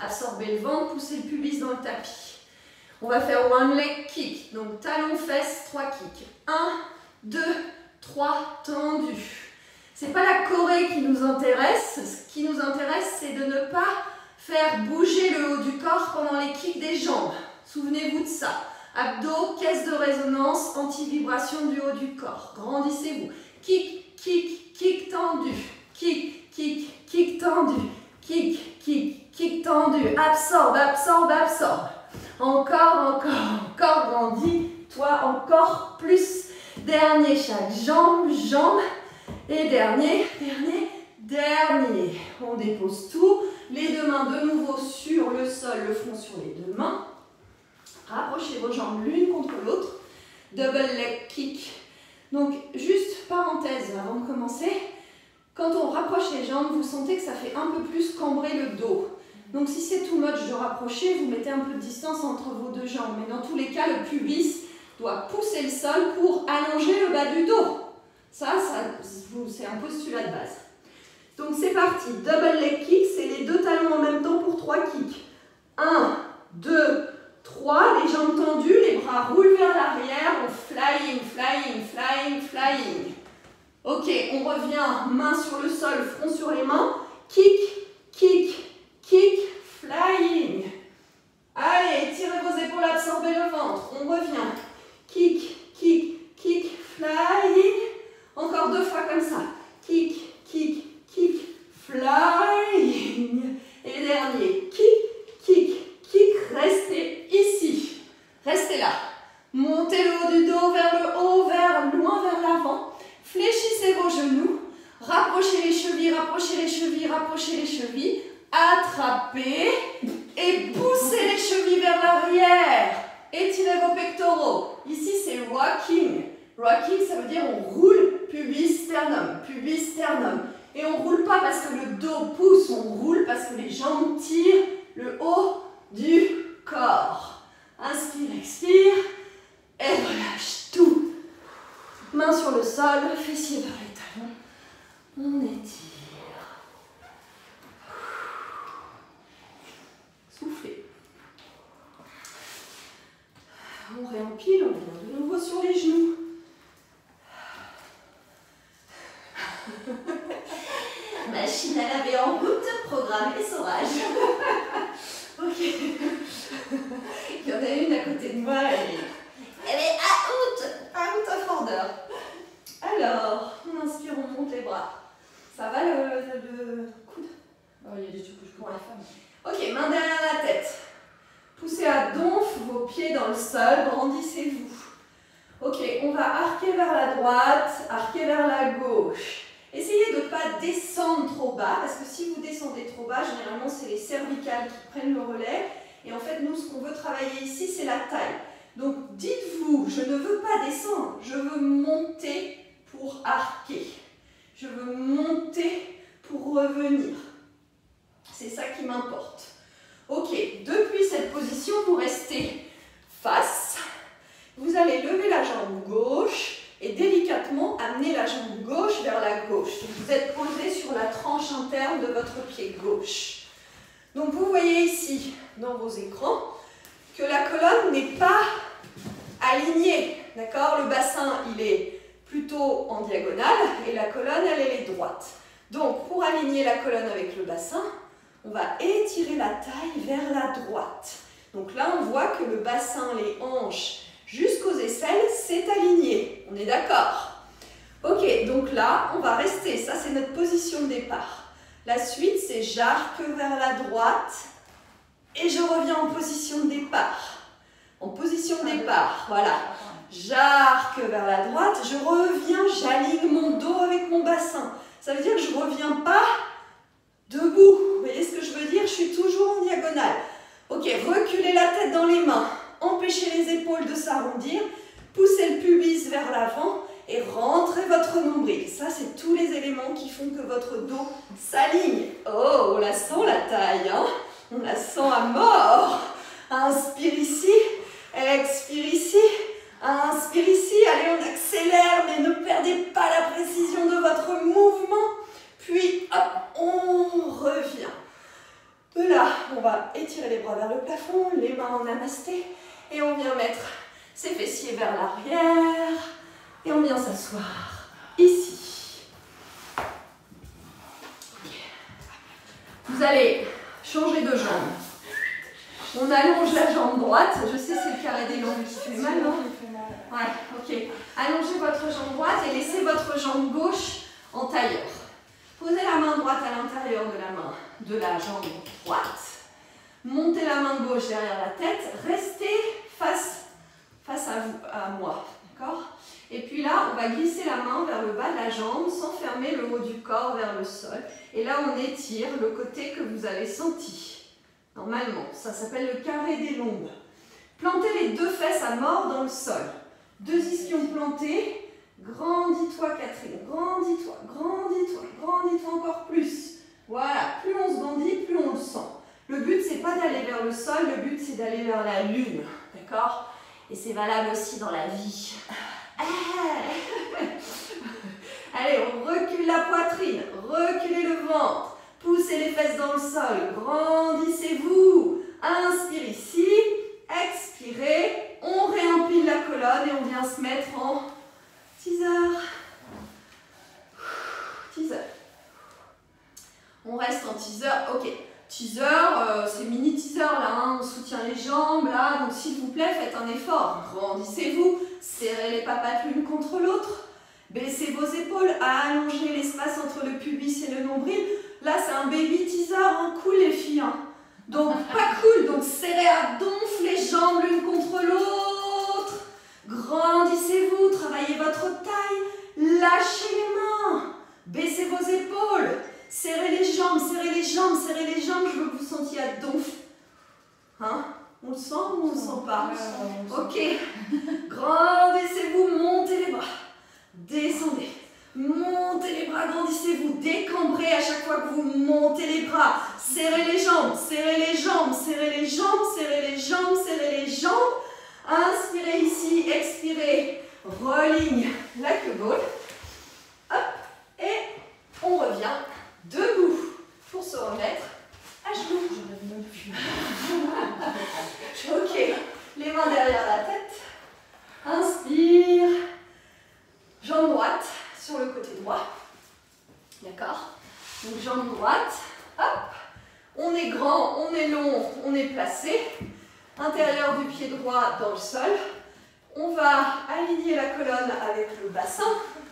Absorbez le ventre, poussez le pubis dans le tapis. On va faire one leg kick, donc talons, fesses, 3 kicks. 1, 2, 3, tendu. C'est pas la choré qui nous intéresse, ce qui nous intéresse c'est de ne pas faire bouger le haut du corps pendant les kicks des jambes. Souvenez-vous de ça. Abdos, caisse de résonance, anti-vibration du haut du corps. Grandissez-vous. Kick, kick, kick tendu. Kick, kick, kick tendu. Kick, kick, kick tendu. Absorbe, absorbe, absorbe. Encore, encore, encore grandis. Toi encore plus. Dernier chaque jambe, jambe. Et dernier, dernier, dernier. On dépose tout. Les deux mains de nouveau sur le sol, le front sur les deux mains. Rapprochez vos jambes l'une contre l'autre. Double leg kick. Donc, juste parenthèse avant de commencer. Quand on rapproche les jambes, vous sentez que ça fait un peu plus cambrer le dos. Donc, si c'est too much de rapprocher, vous mettez un peu de distance entre vos deux jambes. Mais dans tous les cas, le pubis doit pousser le sol pour allonger le bas du dos. Ça c'est un postulat de base. Donc c'est parti, double leg kick, c'est les deux talons en même temps pour 3 kicks. 1, 2, 3, les jambes tendues, les bras roulent vers l'arrière, on flying, flying, flying, flying. Ok, on revient, main sur le sol, front sur les mains, kick, kick, kick, flying. Allez, tirez vos épaules, absorbez le ventre, on revient, kick, kick, kick, flying. Encore 2 fois comme ça. Kick, kick, kick, flying. Et le dernier. Kick, kick, kick. Restez ici. Restez là. Montez le haut du dos vers le haut, loin vers l'avant. Rocking, ça veut dire on roule pubis, sternum, pubis, sternum. Et on ne roule pas parce que le dos pousse, on roule parce que les jambes tirent le haut du corps. Inspire, expire, et relâche tout. Main sur le sol, fessiers vers les talons. On étire. Soufflez. On réempile, on vient de nouveau sur les genoux. Machine à laver en route, programme essorage. Ok. Il y en a une à côté de moi, elle est out of order. Alors, on inspire, on monte les bras. Ça va le coude? Oh, il y a des trucs que je peux pas faire. Ok, main derrière la tête. Poussez à donf vos pieds dans le sol, grandissez-vous. Ok, on va arquer vers la droite, arquer vers la gauche. Essayez de ne pas descendre trop bas, parce que si vous descendez trop bas, généralement c'est les cervicales qui prennent le relais. Et en fait, nous, ce qu'on veut travailler ici, c'est la taille. Donc, dites-vous, je ne veux pas descendre, je veux monter pour arquer. Je veux monter pour revenir. C'est ça qui m'importe. Ok, depuis cette position, vous restez face. Vous allez lever la jambe gauche et délicatement amener la jambe gauche vers la gauche. Donc, vous êtes posé sur la tranche interne de votre pied gauche. Donc vous voyez ici, dans vos écrans, que la colonne n'est pas alignée. D'accord? Le bassin, il est plutôt en diagonale et la colonne, elle est droite. Donc pour aligner la colonne avec le bassin, on va étirer la taille vers la droite. Donc là, on voit que le bassin, les hanches, jusqu'aux aisselles, c'est aligné. On est d'accord? Ok, donc là, on va rester. Ça, c'est notre position de départ. La suite, c'est j'arque vers la droite et je reviens en position de départ. En position de départ, voilà. J'arque vers la droite, je reviens, j'aligne mon dos avec mon bassin. Ça veut dire que je ne reviens pas debout. Vous voyez ce que je veux dire? Je suis toujours en diagonale. Ok, reculez la tête dans les mains. Empêchez les épaules de s'arrondir. Poussez le pubis vers l'avant. Et rentrez votre nombril. Ça, c'est tous les éléments qui font que votre dos s'aligne. Oh, on la sent la taille, hein? On la sent à mort. Inspire ici, expire ici, inspire ici. Allez, on accélère, mais ne perdez pas la précision de votre mouvement. Puis, hop, on revient. De là, on va étirer les bras vers le plafond, les mains en namasté. Et on vient mettre ses fessiers vers l'arrière. Et on vient s'asseoir ici. Vous allez changer de jambe. On allonge la jambe droite. Je sais, c'est le carré des longues qui fait mal, non? Ouais, ok. Allongez votre jambe droite et laissez votre jambe gauche en tailleur. Posez la main droite à l'intérieur de la jambe droite. Montez la main gauche derrière la tête. Restez face à vous, à moi. D'accord? Et puis là, on va glisser la main vers le bas de la jambe sans fermer le haut du corps vers le sol. Et là, on étire le côté que vous avez senti. Normalement, ça s'appelle le carré des lombes. Plantez les deux fesses à mort dans le sol. Deux ischions plantés. Grandis-toi, Catherine. Grandis-toi, grandis-toi, grandis-toi encore plus. Voilà, plus on se grandit, plus on le sent. Le but, c'est pas d'aller vers le sol, le but, c'est d'aller vers la lune. D'accord? Et c'est valable aussi dans la vie. Allez, on recule la poitrine, reculez le ventre, poussez les fesses dans le sol, grandissez-vous. Inspire ici, expirez, on réempile la colonne et on vient se mettre en teaser. Teaser. On reste en teaser, ok. Teaser, c'est mini teaser là, hein. On soutient les jambes là, donc s'il vous plaît, faites un effort. Grandissez-vous, serrez les papates l'une contre l'autre, baissez vos épaules, allongez l'espace entre le pubis et le nombril. Là, c'est un baby teaser, hein. Cool les filles. Hein. Donc, pas cool, donc serrez à donf les jambes l'une contre l'autre. Grandissez-vous, travaillez votre taille, lâchez les mains, baissez vos épaules. Serrez les jambes, serrez les jambes, serrez les jambes, je veux que vous sentiez à donf. Hein? On le sent ou on ne le sent pas? Ok. Grandissez-vous, montez les bras. à chaque fois que vous montez les bras. Serrez les jambes, serrez les jambes, serrez les jambes, serrez les jambes, serrez les jambes. Inspirez ici, expirez. Religne la queue gauche. Hop, et on revient debout pour se remettre à genoux. Ok, les mains derrière la tête. Inspire. Jambe droite sur le côté droit. D'accord? Donc jambe droite. Hop. On est grand, on est long, on est placé. Intérieur du pied droit dans le sol. On va aligner la colonne avec le bassin.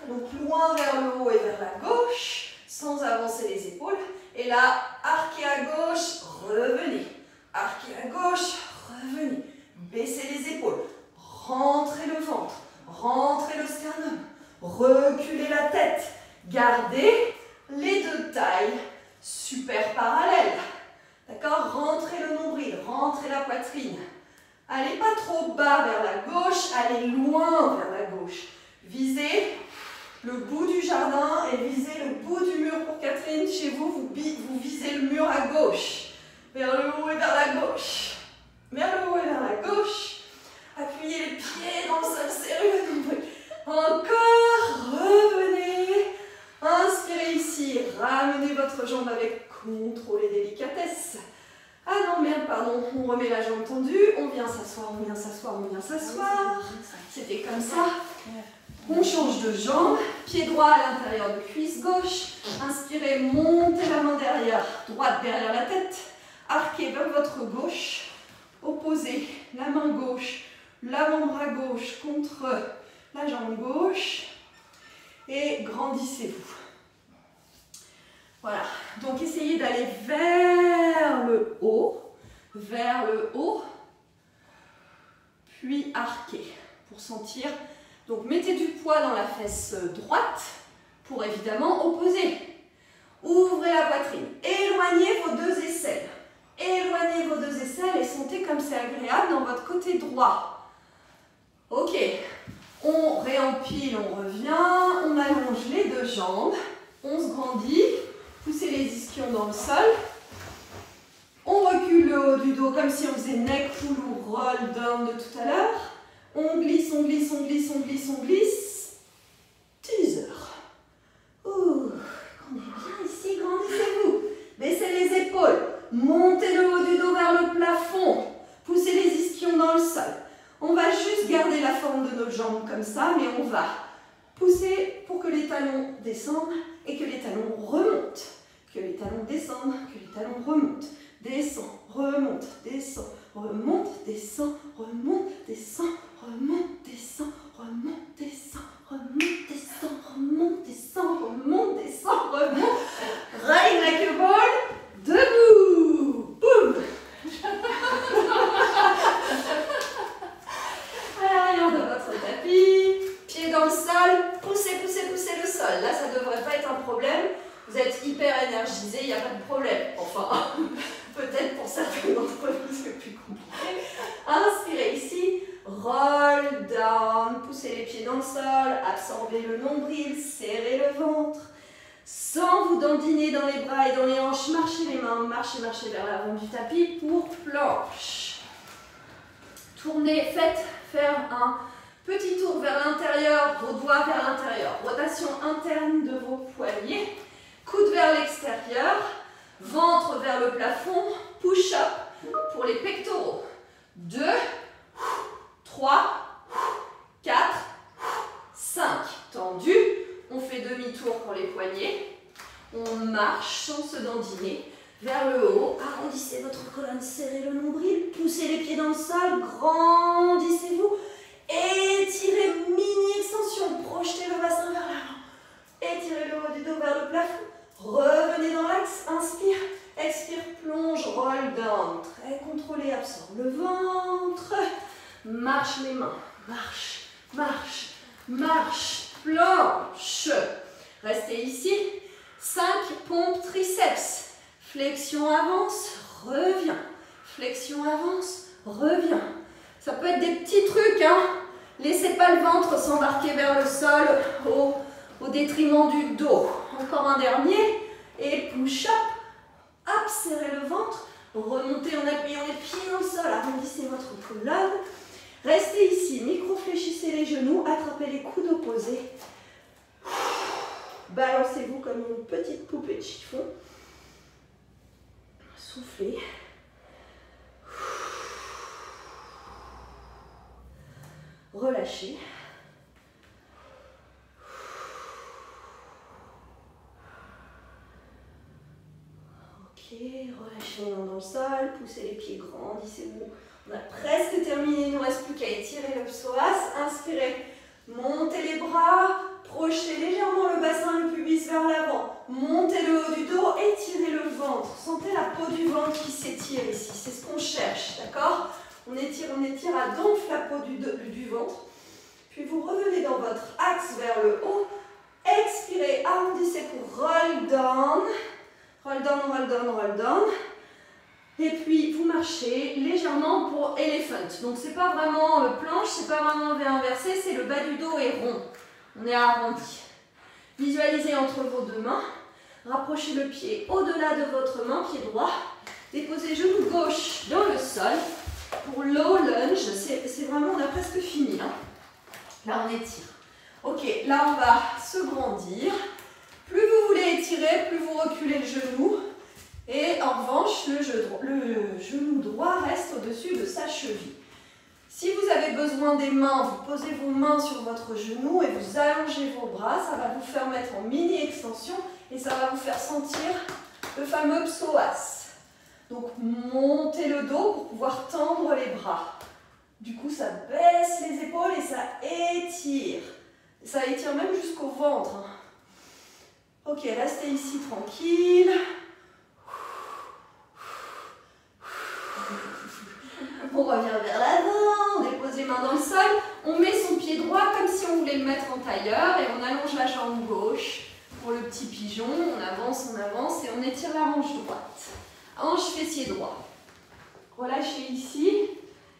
Donc loin vers le haut et vers la gauche, sans avancer les épaules. Et là, arquez à gauche, revenez. Arquez à gauche, revenez. Baissez les épaules. Rentrez le ventre. Rentrez le sternum. Reculez la tête. Gardez les deux tailles super parallèles. D'accord? Rentrez le nombril, rentrez la poitrine. Allez pas trop bas vers la gauche, allez loin vers la gauche. Visez le bout du jardin et visez le bout du mur pour Catherine. Chez vous, vous visez le mur à gauche. Vers le haut et vers la gauche. Vers le haut et vers la gauche. Appuyez les pieds dans le sol, serrez le nombril. Encore, revenez. Inspirez ici, ramenez votre jambe avec contrôle et délicatesse. Ah non, merde, pardon, on remet la jambe tendue, on vient s'asseoir, on vient s'asseoir, on vient s'asseoir. C'était comme ça. On change de jambe, pied droit à l'intérieur de cuisse gauche. Inspirez, montez la main derrière, droite derrière la tête. Arquez vers votre gauche. Opposez la main gauche, l'avant-bras gauche contre la jambe gauche. Et grandissez-vous. Voilà, donc essayez d'aller vers le haut, puis arquez pour sentir. Donc mettez du poids dans la fesse droite pour évidemment opposer. Ouvrez la poitrine, éloignez vos deux aisselles. Éloignez vos deux aisselles et sentez comme c'est agréable dans votre côté droit. Ok, on réempile, on revient, on allonge les deux jambes, on se grandit. Poussez les ischions dans le sol. On recule le haut du dos comme si on faisait neck pull ou roll down de tout à l'heure. On glisse, on glisse, on glisse, on glisse, on glisse. Teaser. Ouh, on est bien ici, grandissez-vous. Baissez les épaules. Montez le haut du dos vers le plafond. Poussez les ischions dans le sol. On va juste garder la forme de nos jambes comme ça, mais on va pousser pour que les talons descendent et que les talons remontent. Que les talons descendent, que les talons remontent. Descend, remonte, descend, remonte, descend, remonte, descend, remonte, descend, remonte, descend, remonte, descend, remonte, descend, remonte, descend, remonte. Raille la queue ball, debout. Boum. À l'arrière de votre tapis, pied dans le sol, poussez, poussez, poussez le sol. Là, ça ne devrait pas être un problème. Vous êtes hyper énergisé, il n'y a pas de problème. Enfin, peut-être pour certains d'entre vous, c'est plus compliqué. Inspirez ici, roll down, poussez les pieds dans le sol, absorbez le nombril, serrez le ventre. Sans vous dandiner dans les bras et dans les hanches, marchez les mains, marchez, marchez vers l'avant du tapis pour planche. Tournez, faites faire un petit tour vers l'intérieur, vos doigts vers l'intérieur. Rotation interne de vos poignets. Coude vers l'extérieur, ventre vers le plafond, push-up pour les pectoraux. 2, 3, 4, 5. Tendu, on fait demi-tour pour les poignets. On marche sans se dandiner vers le haut. Arrondissez votre colonne, serrez le nombril, poussez les pieds dans le sol, grandissez-vous. Étirez, mini-extension, projetez le bassin vers l'avant. Étirez le haut du dos vers le plafond. Revenez dans l'axe, inspire, expire, plonge, roll down. Très contrôlé, absorbe le ventre. Marche les mains, marche, marche, marche, planche. Restez ici. 5 pompes triceps. Flexion avance, reviens. Flexion avance, reviens. Ça peut être des petits trucs, hein. Laissez pas le ventre s'embarquer vers le sol au détriment du dos. Encore un dernier. Et push-up. Hop, serrez le ventre. Remontez en appuyant les pieds dans le sol. Arrondissez votre colonne. Restez ici. Micro-fléchissez les genoux. Attrapez les coudes opposés. Balancez-vous comme une petite poupée de chiffon. Soufflez. Relâchez. Ok, relâchez les mains dans le sol, poussez les pieds, grandissez-vous. On a presque terminé, il ne nous reste plus qu'à étirer le psoas. Inspirez, montez les bras, projetez légèrement le bassin, le pubis vers l'avant. Montez le haut du dos, étirez le ventre. Sentez la peau du ventre qui s'étire ici, c'est ce qu'on cherche, d'accord? On étire à donf la peau du ventre. Puis vous revenez dans votre axe vers le haut. Expirez, arrondissez pour roll down. Roll down, roll down, roll down. Et puis vous marchez légèrement pour elephant. Donc c'est pas vraiment planche, c'est pas vraiment V inversé, c'est le bas du dos est rond. On est arrondi. Visualisez entre vos deux mains. Rapprochez le pied au-delà de votre main, pied droit. Déposez genou gauche dans le sol. Pour low lunge, c'est vraiment, on a presque fini. Hein. Là, on étire. Ok, là, on va se grandir. Plus vous voulez étirer, plus vous reculez le genou. Et en revanche, le genou droit reste au-dessus de sa cheville. Si vous avez besoin des mains, vous posez vos mains sur votre genou et vous allongez vos bras. Ça va vous faire mettre en mini-extension et ça va vous faire sentir le fameux psoas. Donc, montez le dos pour pouvoir tendre les bras. Du coup, ça baisse les épaules et ça étire. Ça étire même jusqu'au ventre. Ok, restez ici tranquille. On revient vers l'avant, on dépose les mains dans le sol. On met son pied droit comme si on voulait le mettre en tailleur et on allonge la jambe gauche pour le petit pigeon. On avance et on étire la hanche droite. Hanche fessier droit. Relâchez ici.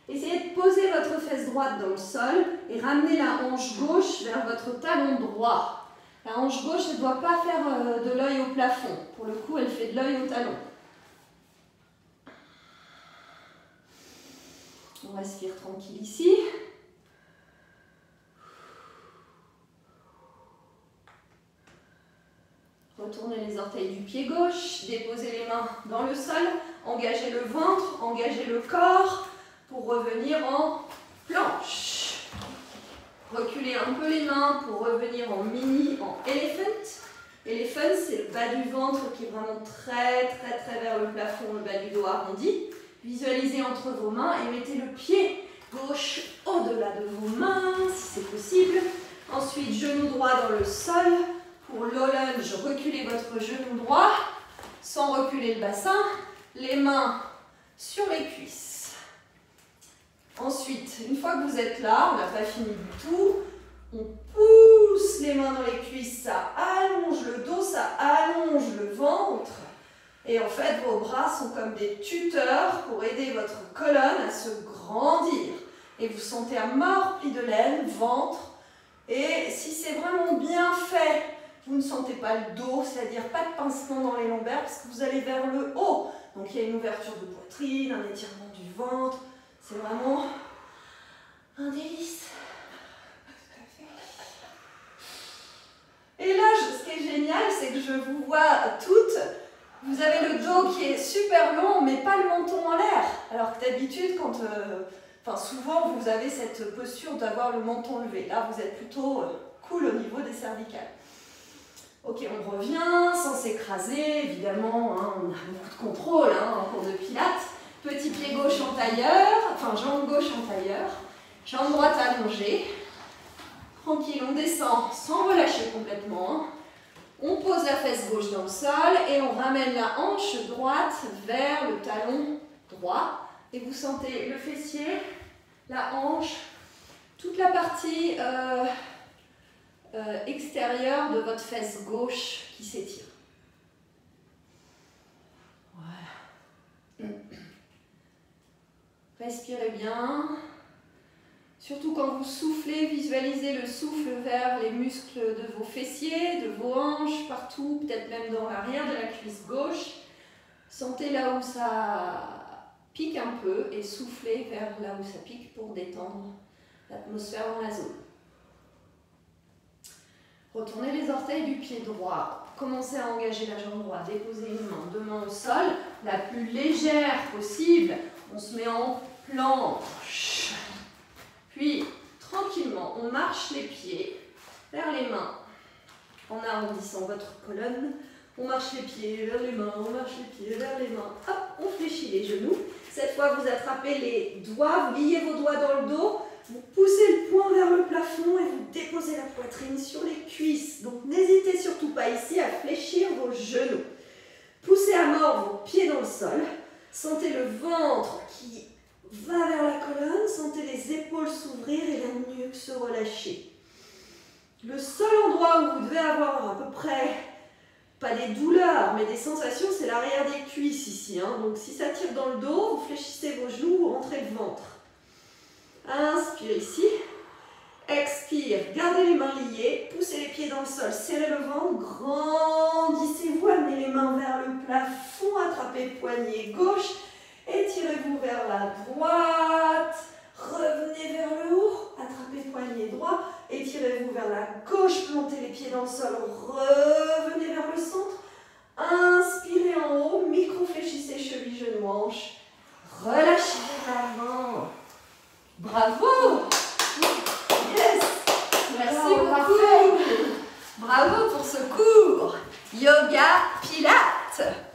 Essayez de poser votre fesse droite dans le sol et ramener la hanche gauche vers votre talon droit. La hanche gauche ne doit pas faire de l'œil au plafond. Pour le coup, elle fait de l'œil au talon. On respire tranquille ici. Retournez les orteils du pied gauche, déposez les mains dans le sol, engagez le ventre, engagez le corps pour revenir en planche. Reculez un peu les mains pour revenir en mini, en elephant. Elephant, c'est le bas du ventre qui est vraiment très vers le plafond, le bas du dos arrondi. Visualisez entre vos mains et mettez le pied gauche au-delà de vos mains, si c'est possible. Ensuite, genou droit dans le sol. Pour low lunge, reculez votre genou droit sans reculer le bassin. Les mains sur les cuisses. Ensuite, une fois que vous êtes là, on n'a pas fini du tout. On pousse les mains dans les cuisses, ça allonge le dos, ça allonge le ventre. Et en fait, vos bras sont comme des tuteurs pour aider votre colonne à se grandir. Et vous sentez un mort pli de laine, ventre. Et si c'est vraiment bien fait, vous ne sentez pas le dos, c'est-à-dire pas de pincement dans les lombaires parce que vous allez vers le haut. Donc il y a une ouverture de poitrine, un étirement du ventre. C'est vraiment un délice. Et là, ce qui est génial, c'est que je vous vois toutes. Vous avez le dos qui est super long, mais pas le menton en l'air. Alors que d'habitude, souvent, vous avez cette posture d'avoir le menton levé. Là, vous êtes plutôt cool au niveau des cervicales. Ok, on revient sans s'écraser, évidemment, hein, on a beaucoup de contrôle en cours de pilates. Petit pied gauche en tailleur, jambe gauche en tailleur, jambe droite allongée. Tranquille, on descend sans relâcher complètement. On pose la fesse gauche dans le sol et on ramène la hanche droite vers le talon droit. Et vous sentez le fessier, la hanche, toute la partie extérieure de votre fesse gauche qui s'étire. Voilà. Respirez bien. Surtout quand vous soufflez, visualisez le souffle vers les muscles de vos fessiers, de vos hanches, partout, peut-être même dans l'arrière de la cuisse gauche. Sentez là où ça pique un peu et soufflez vers là où ça pique pour détendre l'atmosphère dans la zone. Retournez les orteils du pied droit. Commencez à engager la jambe droite. Déposez une main, deux mains au sol, la plus légère possible. On se met en planche. Puis, tranquillement, on marche les pieds vers les mains en arrondissant votre colonne. On marche les pieds vers les mains, on marche les pieds vers les mains. Hop, on fléchit les genoux. Cette fois, vous attrapez les doigts, vous liez vos doigts dans le dos. Vous poussez le poing vers le plafond et vous déposez la poitrine sur les cuisses. Donc, n'hésitez surtout pas ici à fléchir vos genoux. Poussez à mort vos pieds dans le sol. Sentez le ventre qui va vers la colonne. Sentez les épaules s'ouvrir et la nuque se relâcher. Le seul endroit où vous devez avoir à peu près, pas des douleurs, mais des sensations, c'est l'arrière des cuisses ici. Donc, si ça tire dans le dos, vous fléchissez vos genoux, vous rentrez le ventre. Inspire ici, expire, gardez les mains liées, poussez les pieds dans le sol, serrez le ventre, grandissez-vous, amenez les mains vers le plafond, attrapez le poignet gauche, étirez-vous vers la droite, revenez vers le haut, attrapez le poignet droit, étirez-vous vers la gauche, plantez les pieds dans le sol, revenez vers le centre, inspirez en haut, micro-fléchissez chevilles, genoux, hanches, relâchez l'avant. Bravo! Yes! Merci beaucoup! Bravo pour ce cours! Yoga Pilates!